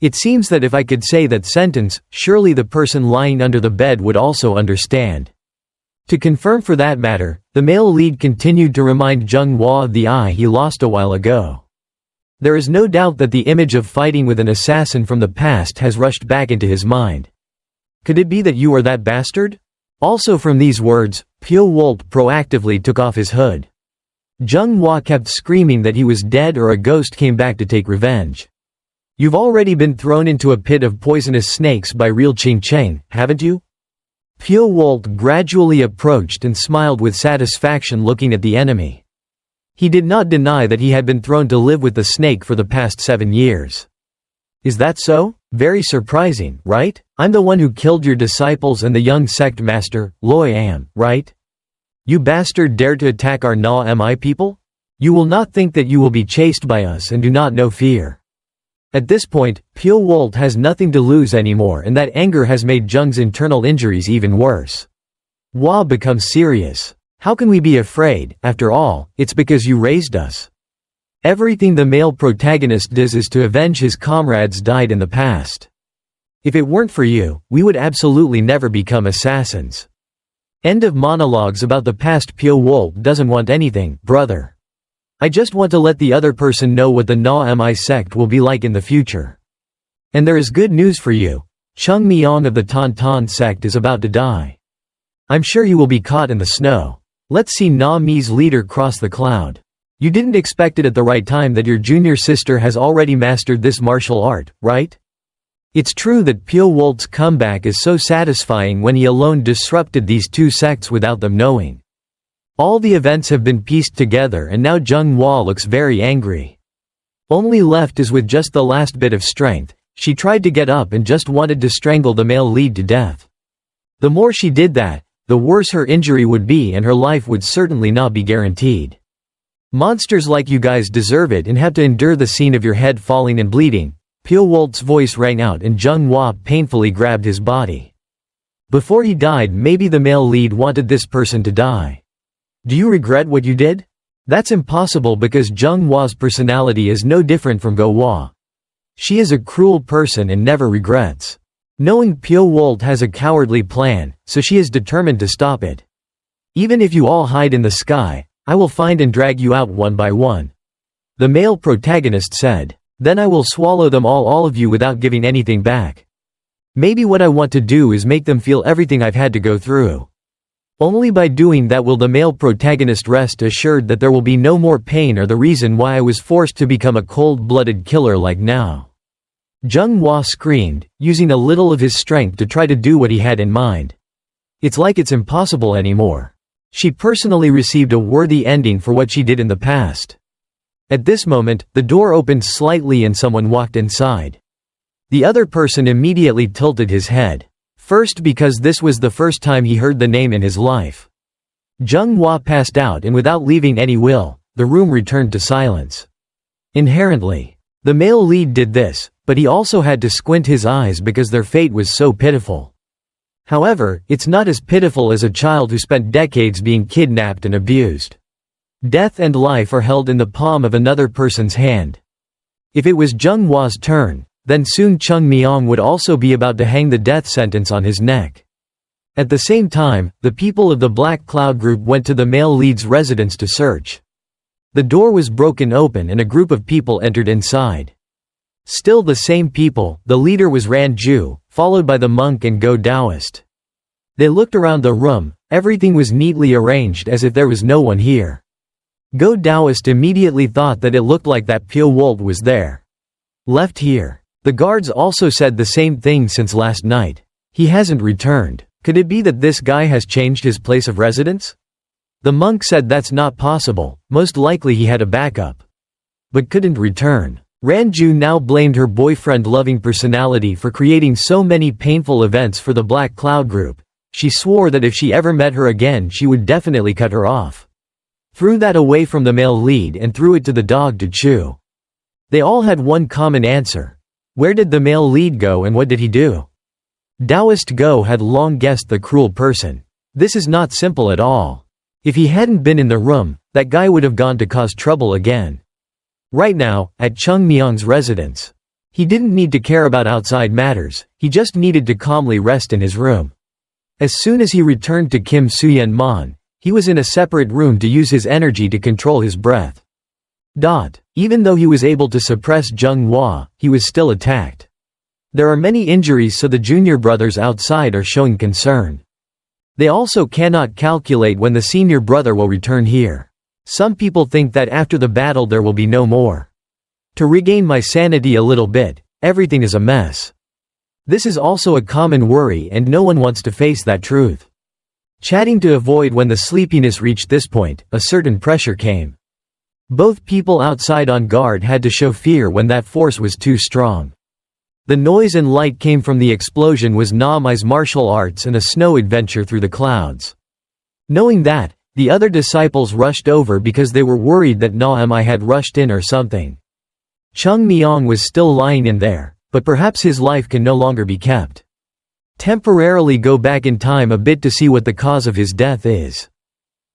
It seems that if I could say that sentence, surely the person lying under the bed would also understand. To confirm for that matter, the male lead continued to remind Zheng Hua of the eye he lost a while ago. There is no doubt that the image of fighting with an assassin from the past has rushed back into his mind. Could it be that you are that bastard? Also from these words, Pyo Wol proactively took off his hood. Zheng Hua kept screaming that he was dead or a ghost came back to take revenge. You've already been thrown into a pit of poisonous snakes by real Ching Cheng, haven't you? Pyo Wol gradually approached and smiled with satisfaction looking at the enemy. He did not deny that he had been thrown to live with the snake for the past 7 years. Is that so? Very surprising, right? I'm the one who killed your disciples and the young sect master, Loi Am, right? You bastard dared to attack our Na Mi people? You will not think that you will be chased by us and do not know fear. At this point, Pyo Wol has nothing to lose anymore and that anger has made Zheng's internal injuries even worse. Hua becomes serious. How can we be afraid? After all, it's because you raised us. Everything the male protagonist does is to avenge his comrades died in the past. If it weren't for you, we would absolutely never become assassins. End of monologues about the past. Pyo Wol doesn't want anything, brother. I just want to let the other person know what the Na Mi sect will be like in the future. And there is good news for you. Chung Myong of the Tan Tan sect is about to die. I'm sure he will be caught in the snow. Let's see Na Mi's leader cross the cloud. You didn't expect it at the right time that your junior sister has already mastered this martial art, right? It's true that Pyo Wol's comeback is so satisfying when he alone disrupted these two sects without them knowing. All the events have been pieced together and now Zheng Hua looks very angry. Only left is with just the last bit of strength, she tried to get up and just wanted to strangle the male lead to death. The more she did that, the worse her injury would be and her life would certainly not be guaranteed. Monsters like you guys deserve it and have to endure the scene of your head falling and bleeding. Pyo Wol's voice rang out and Zheng Hua painfully grabbed his body. Before he died, maybe the male lead wanted this person to die. Do you regret what you did? That's impossible because Zheng Hua's personality is no different from Go Hua. She is a cruel person and never regrets. Knowing Pyo Wol has a cowardly plan, so she is determined to stop it. Even if you all hide in the sky, I will find and drag you out one by one. The male protagonist said. Then I will swallow them all of you without giving anything back. Maybe what I want to do is make them feel everything I've had to go through. Only by doing that will the male protagonist rest assured that there will be no more pain or the reason why I was forced to become a cold-blooded killer like now. Zheng Hua screamed, using a little of his strength to try to do what he had in mind. It's like it's impossible anymore. She personally received a worthy ending for what she did in the past. At this moment, the door opened slightly and someone walked inside. The other person immediately tilted his head. First, because this was the first time he heard the name in his life. Jianghu passed out, and without leaving any will, the room returned to silence. Inherently, the male lead did this, but he also had to squint his eyes because their fate was so pitiful. However, it's not as pitiful as a child who spent decades being kidnapped and abused. Death and life are held in the palm of another person's hand. If it was Jianghu's turn, then soon Chung Myong would also be about to hang the death sentence on his neck. At the same time, the people of the Black Cloud Group went to the male lead's residence to search. The door was broken open and a group of people entered inside. Still the same people, the leader was Ranju, followed by the monk and Go Taoist. They looked around the room, everything was neatly arranged as if there was no one here. Go Taoist immediately thought that it looked like that Pyo Wol was there. Left here. The guards also said the same thing since last night. He hasn't returned. Could it be that this guy has changed his place of residence? The monk said that's not possible, most likely he had a backup. But couldn't return. Ranju now blamed her boyfriend-loving personality for creating so many painful events for the Black Cloud Group. She swore that if she ever met her again she would definitely cut her off. Threw that away from the male lead and threw it to the dog to chew. They all had one common answer. Where did the male lead go and what did he do? Taoist Go had long guessed the cruel person. This is not simple at all. If he hadn't been in the room, that guy would have gone to cause trouble again. Right now, at Chung Myong's residence. He didn't need to care about outside matters, he just needed to calmly rest in his room. As soon as he returned to Kim Suyen Mon, he was in a separate room to use his energy to control his breath. Even though he was able to suppress Jianghua, he was still attacked. There are many injuries, so the junior brothers outside are showing concern. They also cannot calculate when the senior brother will return here. Some people think that after the battle there will be no more. To regain my sanity a little bit, everything is a mess. This is also a common worry and no one wants to face that truth. Chatting to avoid when the sleepiness reached this point, a certain pressure came. Both people outside on guard had to show fear when that force was too strong. The noise and light came from the explosion was Na-Mai's martial arts and a snow adventure through the clouds. Knowing that, the other disciples rushed over because they were worried that Na-Mai had rushed in or something. Chung Myong was still lying in there, but perhaps his life can no longer be kept. Temporarily go back in time a bit to see what the cause of his death is.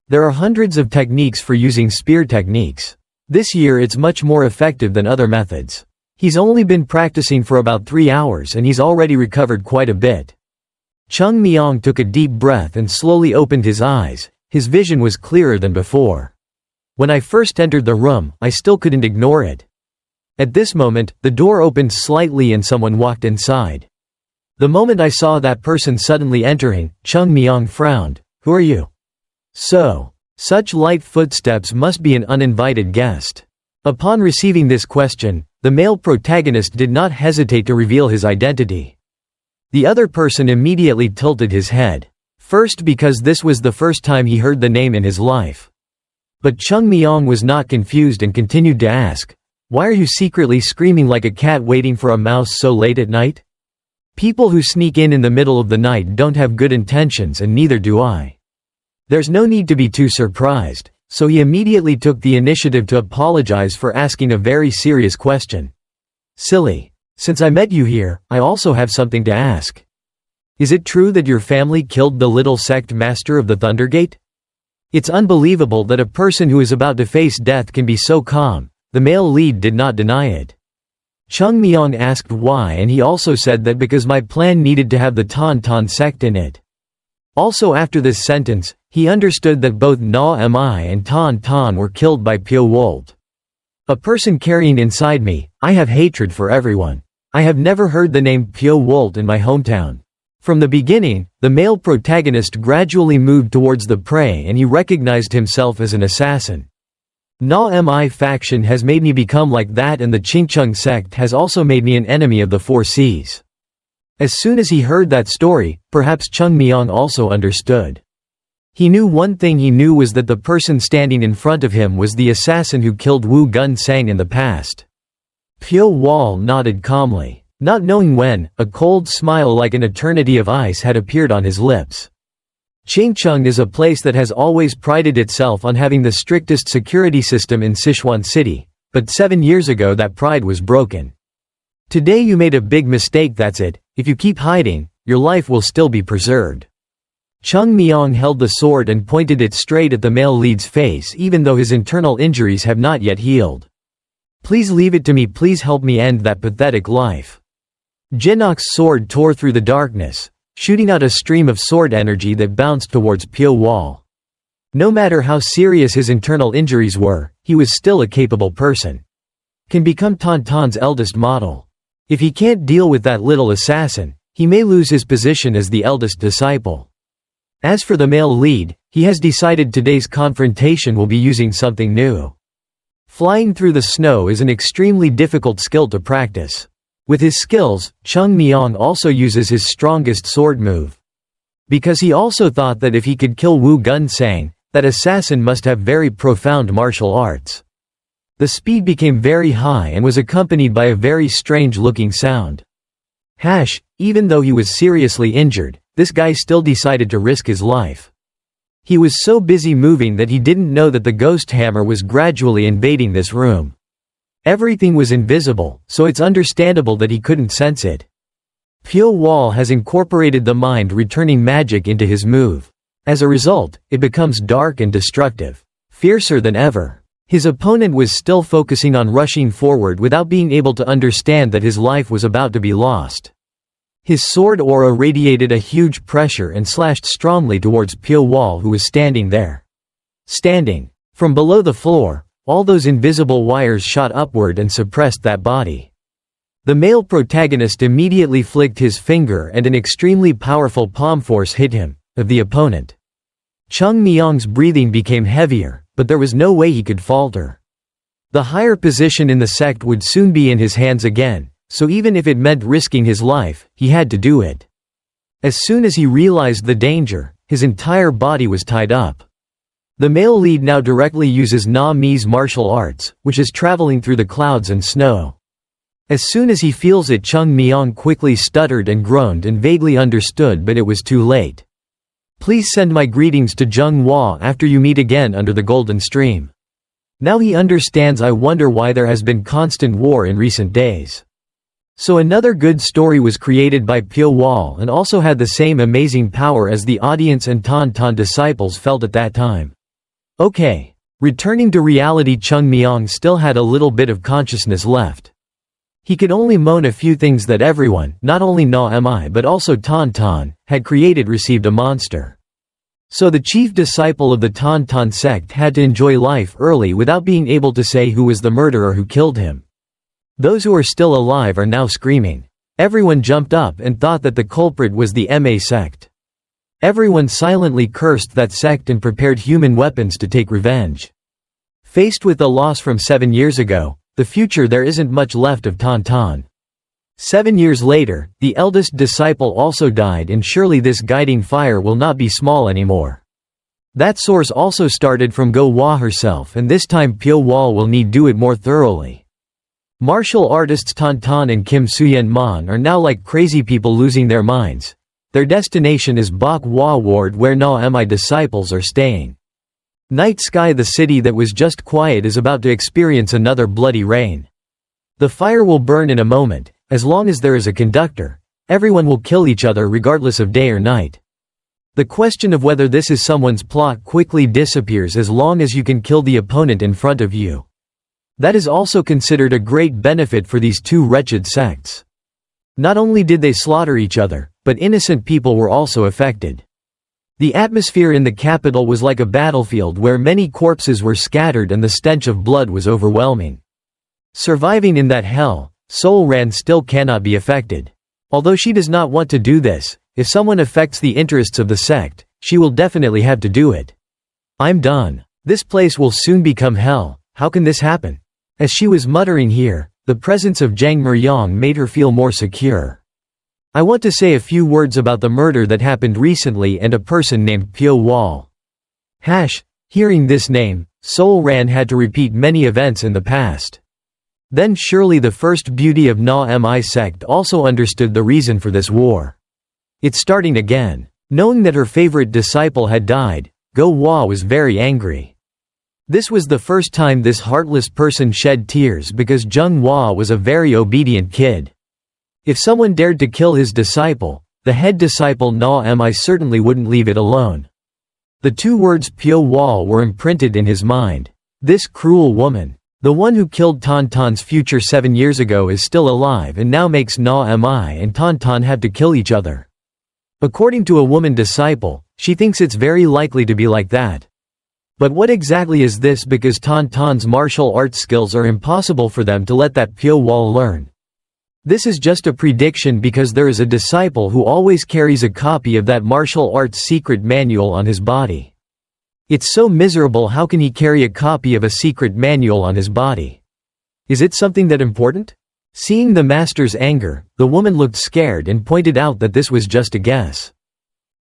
There are hundreds of techniques for using spear techniques. This year it's much more effective than other methods. He's only been practicing for about 3 hours and he's already recovered quite a bit. Chung Myong took a deep breath and slowly opened his eyes. His vision was clearer than before. When I first entered the room, I still couldn't ignore it. At this moment, the door opened slightly and someone walked inside. The moment I saw that person suddenly entering, Chung Myong frowned. Who are you? Such light footsteps must be an uninvited guest. Upon receiving this question, the male protagonist did not hesitate to reveal his identity. The other person immediately tilted his head. First, because this was the first time he heard the name in his life. But Chung Myong was not confused and continued to ask, "Why are you secretly screaming like a cat waiting for a mouse so late at night? People who sneak in the middle of the night don't have good intentions and neither do I." There's no need to be too surprised, so he immediately took the initiative to apologize for asking a very serious question. "Silly. Since I met you here, I also have something to ask. Is it true that your family killed the little sect master of the Thundergate?" It's unbelievable that a person who is about to face death can be so calm. The male lead did not deny it. Chung Myong asked why and he also said that because my plan needed to have the Tan sect in it. Also after this sentence, he understood that both Na-Mai and Tan were killed by Pyo Wol. A person carrying inside me, I have hatred for everyone. I have never heard the name Pyo Wol in my hometown. From the beginning, the male protagonist gradually moved towards the prey and he recognized himself as an assassin. Na-Mai faction has made me become like that and the Qingcheng sect has also made me an enemy of the 4 Cs. As soon as he heard that story, perhaps Chung Myong also understood. He knew one thing he knew was that the person standing in front of him was the assassin who killed Wu Gun-sang in the past. Pyo Wol nodded calmly, not knowing when. A cold smile like an eternity of ice had appeared on his lips. Changcheng is a place that has always prided itself on having the strictest security system in Sichuan City, but 7 years ago that pride was broken. Today you made a big mistake, that's it. If you keep hiding, your life will still be preserved. Chung Myong held the sword and pointed it straight at the male lead's face even though his internal injuries have not yet healed. Please leave it to me, please help me end that pathetic life. Jinok's sword tore through the darkness, shooting out a stream of sword energy that bounced towards Pyo Wol. No matter how serious his internal injuries were, he was still a capable person. Can become Tantan's eldest model. If he can't deal with that little assassin, he may lose his position as the eldest disciple. As for the male lead, he has decided today's confrontation will be using something new. Flying through the snow is an extremely difficult skill to practice. With his skills, Chung Myong also uses his strongest sword move. Because he also thought that if he could kill Wu Gun-sang, that assassin must have very profound martial arts. The speed became very high and was accompanied by a very strange-looking sound. Even though he was seriously injured, this guy still decided to risk his life. He was so busy moving that he didn't know that the ghost hammer was gradually invading this room. Everything was invisible, so it's understandable that he couldn't sense it. Pyo Wol has incorporated the mind returning magic into his move. As a result, it becomes dark and destructive. Fiercer than ever. His opponent was still focusing on rushing forward without being able to understand that his life was about to be lost. His sword aura radiated a huge pressure and slashed strongly towards Pyo Wol, who was standing there. From below the floor, all those invisible wires shot upward and suppressed that body. The male protagonist immediately flicked his finger and an extremely powerful palm force hit him, of the opponent. Chung Myong's breathing became heavier, but there was no way he could falter. The higher position in the sect would soon be in his hands again, so even if it meant risking his life, he had to do it. As soon as he realized the danger, his entire body was tied up. The male lead now directly uses Na Mi's martial arts, which is traveling through the clouds and snow. As soon as he feels it, Chung Myong quickly stuttered and groaned and vaguely understood, but it was too late. Please send my greetings to Zheng Hua after you meet again under the golden stream. Now he understands. I wonder why there has been constant war in recent days. So another good story was created by Pyo Wol and also had the same amazing power as the audience and Tantan disciples felt at that time. Okay. Returning to reality, Chung Myong still had a little bit of consciousness left. He could only moan a few things that everyone, not only Na Mi but also Tantan, had created received a monster. So the chief disciple of the Tantan sect had to enjoy life early without being able to say who was the murderer who killed him. Those who are still alive are now screaming. Everyone jumped up and thought that the culprit was the Ma sect. Everyone silently cursed that sect and prepared human weapons to take revenge. Faced with the loss from 7 years ago, the future there isn't much left of Tantan. 7 years later, the eldest disciple also died, and surely this guiding fire will not be small anymore. That source also started from Go Hua herself, and this time Pyo Wol will need do it more thoroughly. Martial artists Tantan and Kim Suyen Man are now like crazy people losing their minds. Their destination is Bok Hua Ward, where Na Mi disciples are staying. Night sky. The city that was just quiet is about to experience another bloody rain. The fire will burn in a moment. As long as there is a conductor, everyone will kill each other regardless of day or night. The question of whether this is someone's plot quickly disappears as long as you can kill the opponent in front of you. That is also considered a great benefit for these two wretched sects. Not only did they slaughter each other, but innocent people were also affected. The atmosphere in the capital was like a battlefield where many corpses were scattered and the stench of blood was overwhelming. Surviving in that hell, Sol Ran still cannot be affected. Although she does not want to do this, if someone affects the interests of the sect, she will definitely have to do it. I'm done. This place will soon become hell. How can this happen? As she was muttering here, the presence of Zhang Meryong made her feel more secure. I want to say a few words about the murder that happened recently and a person named Pyo Wol. Hearing this name, Sol Ran had to repeat many events in the past. Then surely the first beauty of Na Mi sect also understood the reason for this war. It's starting again. Knowing that her favorite disciple had died, Go Hua was very angry. This was the first time this heartless person shed tears because Zheng Hua was a very obedient kid. If someone dared to kill his disciple, the head disciple Na Mi certainly wouldn't leave it alone. The two words Pyo Wol were imprinted in his mind. This cruel woman. The one who killed Tantan's future 7 years ago is still alive and now makes Na Mi and Tantan have to kill each other. According to a woman disciple, she thinks it's very likely to be like that. But what exactly is this, because Tantan's martial arts skills are impossible for them to let that Pyo Wol learn. This is just a prediction because there is a disciple who always carries a copy of that martial arts secret manual on his body. It's so miserable, how can he carry a copy of a secret manual on his body? Is it something that important? Seeing the master's anger, the woman looked scared and pointed out that this was just a guess.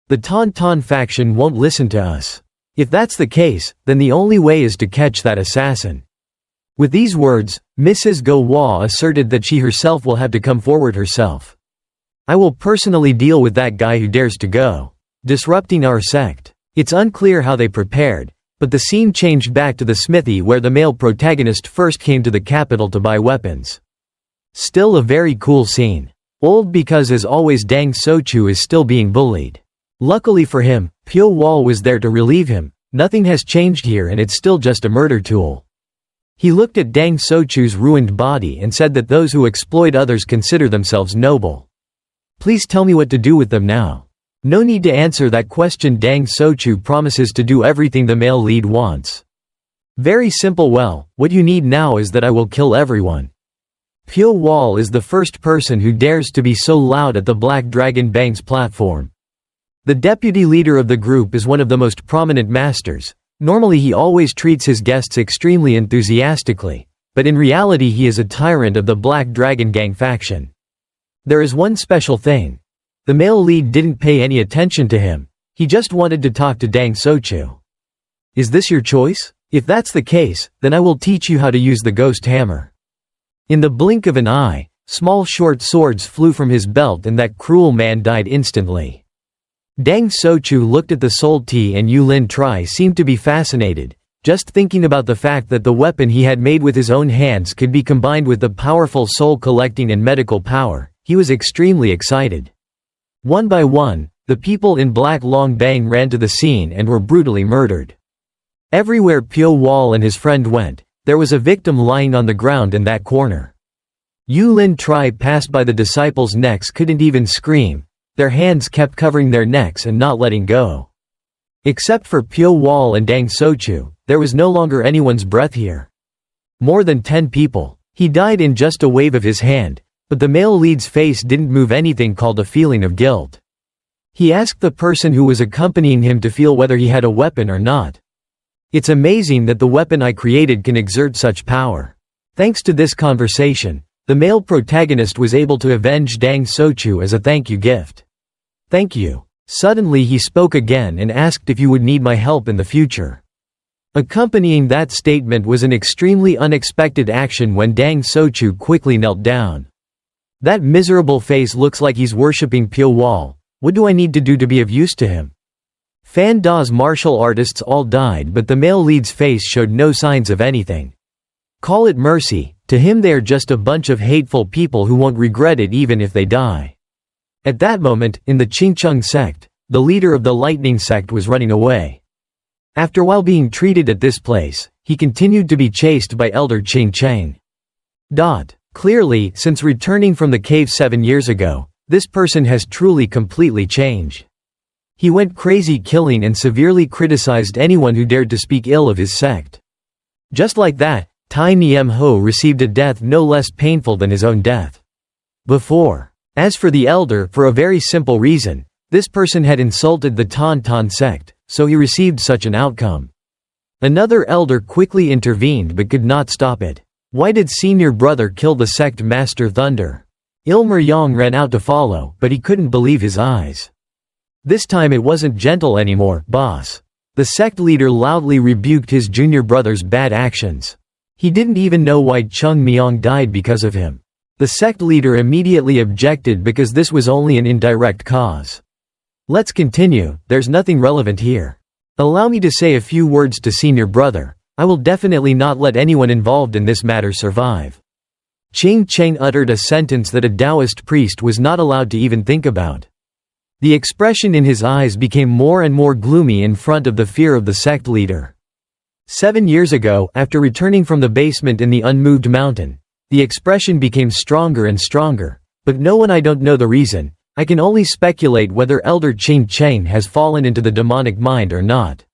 The Tantan faction won't listen to us. If that's the case, then the only way is to catch that assassin. With these words, Mrs. Go Hua asserted that she herself will have to come forward herself. I will personally deal with that guy who dares to go disrupting our sect. It's unclear how they prepared, but the scene changed back to the smithy where the male protagonist first came to the capital to buy weapons. Still a very cool scene. Old because as always Dang Sochu is still being bullied. Luckily for him, Pyo Wol was there to relieve him. Nothing has changed here and it's still just a murder tool. He looked at Dang Sochu's ruined body and said that those who exploit others consider themselves noble. Please tell me what to do with them now. No need to answer that question. Dang Sochu promises to do everything the male lead wants. Very simple. Well, what you need now is that I will kill everyone. Pyo Wol is the first person who dares to be so loud at the Black Dragon Bank's platform. The deputy leader of the group is one of the most prominent masters. Normally he always treats his guests extremely enthusiastically, but in reality he is a tyrant of the Black Dragon Gang faction. There is one special thing. The male lead didn't pay any attention to him. He just wanted to talk to Dang Sochu. Is this your choice? If that's the case, then I will teach you how to use the ghost hammer. In the blink of an eye, small short swords flew from his belt and that cruel man died instantly. Dang Sochu looked at the Soul Tea and Yulin Tri seemed to be fascinated, just thinking about the fact that the weapon he had made with his own hands could be combined with the powerful soul collecting and medical power. He was extremely excited. One by one, the people in Black Long Bang ran to the scene and were brutally murdered. Everywhere Pyo Wol and his friend went, there was a victim lying on the ground in that corner. Yulin Tri passed by the disciples' necks, couldn't even scream. Their hands kept covering their necks and not letting go. Except for Pyo Wol and Dang Sochu, there was no longer anyone's breath here. More than 10 people. He died in just a wave of his hand, but the male lead's face didn't move anything called a feeling of guilt. He asked the person who was accompanying him to feel whether he had a weapon or not. It's amazing that the weapon I created can exert such power. Thanks to this conversation, the male protagonist was able to avenge Dang Sochu as a thank you gift. Thank you. Suddenly he spoke again and asked if you would need my help in the future. Accompanying that statement was an extremely unexpected action when Dang Sochu quickly knelt down. That miserable face looks like he's worshipping Pyo Wol. What do I need to do to be of use to him? Fan Da's martial artists all died, but the male lead's face showed no signs of anything. Call it mercy, to him they are just a bunch of hateful people who won't regret it even if they die. At that moment, in the Qingcheng sect, the leader of the lightning sect was running away. After while being treated at this place, he continued to be chased by Elder Qingcheng. Clearly, since returning from the cave 7 years ago, this person has truly completely changed. He went crazy, killing and severely criticized anyone who dared to speak ill of his sect. Just like that, Tai Niem Ho received a death no less painful than his own death. Before. As for the elder, for a very simple reason, this person had insulted the Tan sect, so he received such an outcome. Another elder quickly intervened but could not stop it. Why did senior brother kill the sect master Thunder? Ilmer Yang ran out to follow, but he couldn't believe his eyes. This time it wasn't gentle anymore, boss. The sect leader loudly rebuked his junior brother's bad actions. He didn't even know why Chung Myong died because of him. The sect leader immediately objected because this was only an indirect cause. Let's continue, there's nothing relevant here. Allow me to say a few words to senior brother. I will definitely not let anyone involved in this matter survive. Ching Cheng uttered a sentence that a Taoist priest was not allowed to even think about. The expression in his eyes became more and more gloomy in front of the fear of the sect leader. 7 years ago, after returning from the basement in the unmoved mountain, the expression became stronger and stronger, but I don't know the reason. I can only speculate whether Elder Ching Cheng has fallen into the demonic mind or not.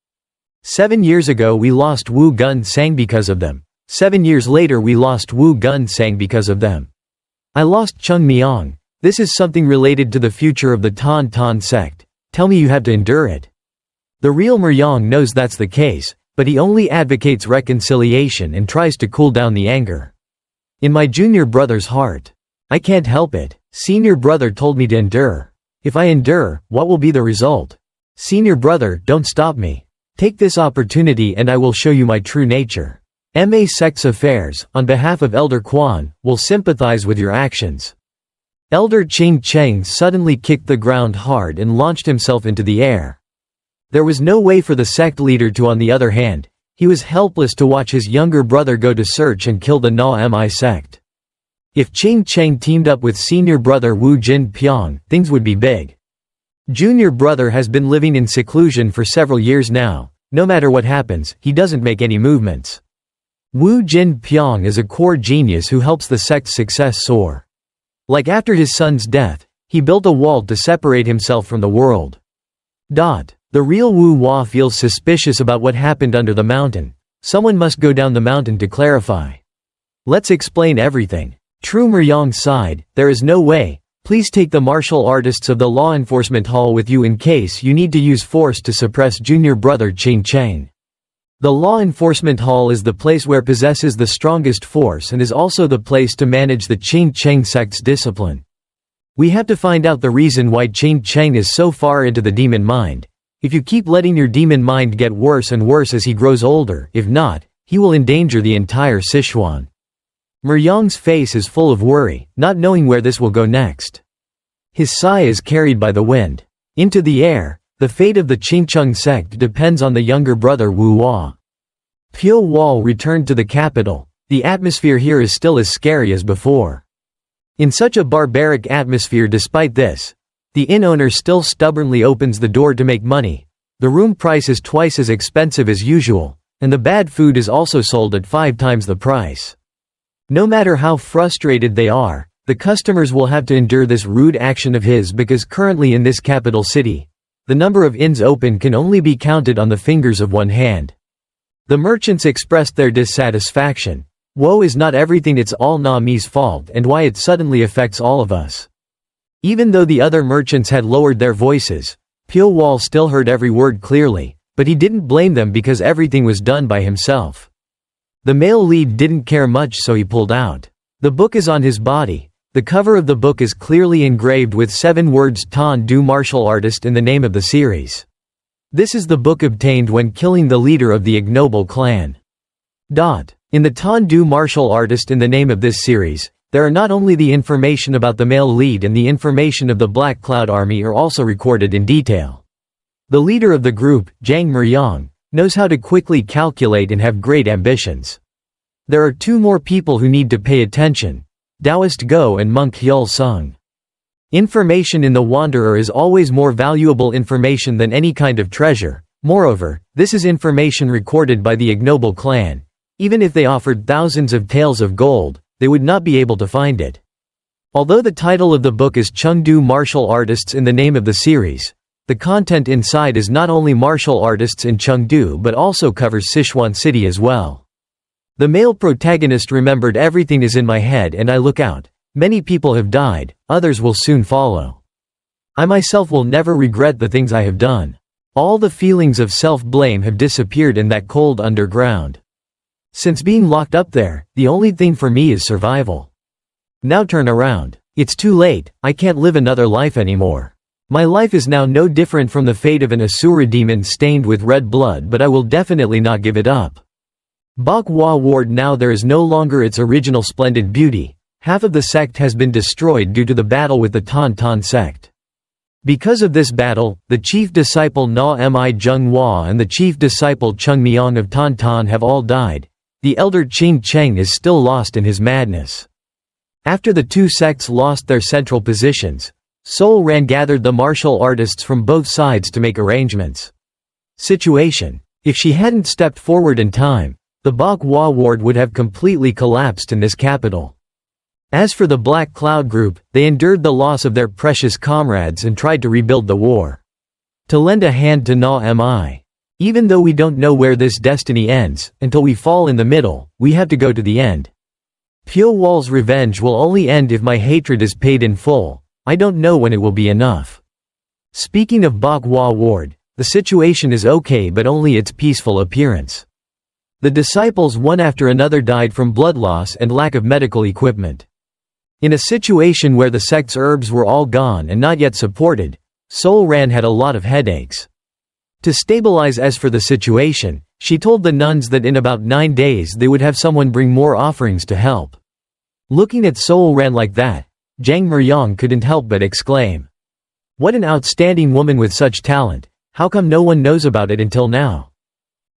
7 years ago we lost Wu Gun Sang because of them. 7 years later we lost Wu Gun Sang because of them. I lost Chung Myong. This is something related to the future of the Tan Tan sect. Tell me you have to endure it. The real Myong knows that's the case, but he only advocates reconciliation and tries to cool down the anger. In my junior brother's heart. I can't help it. Senior brother told me to endure. If I endure, what will be the result? Senior brother, don't stop me. Take this opportunity and I will show you my true nature. Ma Sect's affairs, on behalf of Elder Quan, will sympathize with your actions. Elder Ching Cheng suddenly kicked the ground hard and launched himself into the air. There was no way for the sect leader to. On the other hand, he was helpless to watch his younger brother go to search and kill the Ma sect. If Ching Cheng teamed up with senior brother Wu Jin Pyong, things would be big. Junior brother has been living in seclusion for several years now. No matter what happens, he doesn't make any movements. Wu Jin Pyong is a core genius who helps the sect's success soar. Like after his son's death, he built a wall to separate himself from the world. The real Wu Hua feels suspicious about what happened under the mountain. Someone must go down the mountain to clarify. Let's explain everything. True Myong sighed, there is no way. Please take the martial artists of the law enforcement hall with you in case you need to use force to suppress junior brother Ching Cheng. The law enforcement hall is the place where possesses the strongest force and is also the place to manage the Ching Cheng sect's discipline. We have to find out the reason why Ching Cheng is so far into the demon mind. If you keep letting your demon mind get worse and worse as he grows older, if not, he will endanger the entire Sichuan. Myong's face is full of worry, not knowing where this will go next. His sigh is carried by the wind. Into the air. The fate of the Qingcheng sect depends on the younger brother Wu Hua. Pyo Wol returned to the capital. The atmosphere here is still as scary as before. In such a barbaric atmosphere despite this, the inn owner still stubbornly opens the door to make money. The room price is twice as expensive as usual, and the bad food is also sold at 5 times the price. No matter how frustrated they are, the customers will have to endure this rude action of his because currently in this capital city, the number of inns open can only be counted on the fingers of one hand. The merchants expressed their dissatisfaction. Woe is not everything, it's all Nami's fault and why it suddenly affects all of us. Even though the other merchants had lowered their voices, Pyo Wol still heard every word clearly, but he didn't blame them because everything was done by himself. The male lead didn't care much so he pulled out. The book is on his body. The cover of the book is clearly engraved with 7 words Tan Du martial artist in the name of the series. This is the book obtained when killing the leader of the ignoble clan. In the Tan Du martial artist in the name of this series, there are not only the information about the male lead and the information of the Black Cloud Army are also recorded in detail. The leader of the group, Jiang Myong, knows how to quickly calculate and have great ambitions. There are 2 more people who need to pay attention. Taoist Go and monk Hyul Sung. Information in the Wanderer is always more valuable information than any kind of treasure. Moreover, this is information recorded by the ignoble clan. Even if they offered thousands of taels of gold, they would not be able to find it. Although the title of the book is Chengdu Martial Artists in the name of the series, the content inside is not only martial artists in Chengdu but also covers Sichuan City as well. The male protagonist remembered everything is in my head and I look out. Many people have died, others will soon follow. I myself will never regret the things I have done. All the feelings of self-blame have disappeared in that cold underground. Since being locked up there, the only thing for me is survival. Now turn around. It's too late, I can't live another life anymore. My life is now no different from the fate of an Asura demon stained with red blood, but I will definitely not give it up. Manhwa Ward. Now there is no longer its original splendid beauty. Half of the sect has been destroyed due to the battle with the Tan sect. Because of this battle, the chief disciple Na Mi Zhenghua and the chief disciple Cheng Miang of Tan have all died. The elder Qing Cheng is still lost in his madness. After the two sects lost their central positions, Sol Ran gathered the martial artists from both sides to make arrangements. Situation: if she hadn't stepped forward in time, the Manhwa Ward would have completely collapsed in this capital. As for the Black Cloud Group, they endured the loss of their precious comrades and tried to rebuild the war. To lend a hand to Na Mi. Even though we don't know where this destiny ends, until we fall in the middle, we have to go to the end. Pyo Wol's revenge will only end if my hatred is paid in full. I don't know when it will be enough. Speaking of Manhwa Ward, the situation is okay, but only its peaceful appearance. The disciples one after another died from blood loss and lack of medical equipment. In a situation where the sect's herbs were all gone and not yet supported, Sol Ran had a lot of headaches. To stabilize as for the situation, she told the nuns that in about 9 days they would have someone bring more offerings to help. Looking at Sol Ran like that, Zhang Miryang couldn't help but exclaim, "What an outstanding woman with such talent, how come no one knows about it until now?"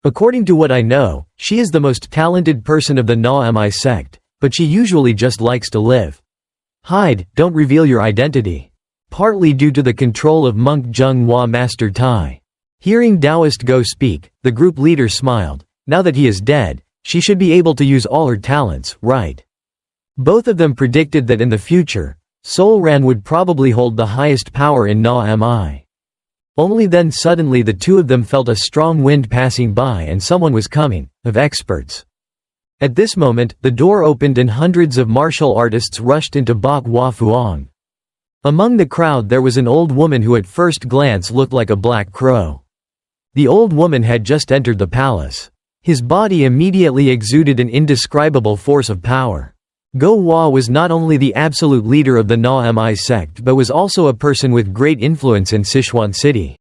According to what I know, she is the most talented person of the Na Mi sect, but she usually just likes to live. Hide, don't reveal your identity. Partly due to the control of monk Zhenghua Master Tai. Hearing Taoist Go speak, the group leader smiled. Now that he is dead, she should be able to use all her talents, right? Both of them predicted that in the future, Sol Ran would probably hold the highest power in Na Mi. Only then suddenly the two of them felt a strong wind passing by and someone was coming, of experts. At this moment, the door opened and hundreds of martial artists rushed into Manhwa Fuang. Among the crowd there was an old woman who at first glance looked like a black crow. The old woman had just entered the palace. His body immediately exuded an indescribable force of power. Go Hua was not only the absolute leader of the Na Mi sect but was also a person with great influence in Sichuan City.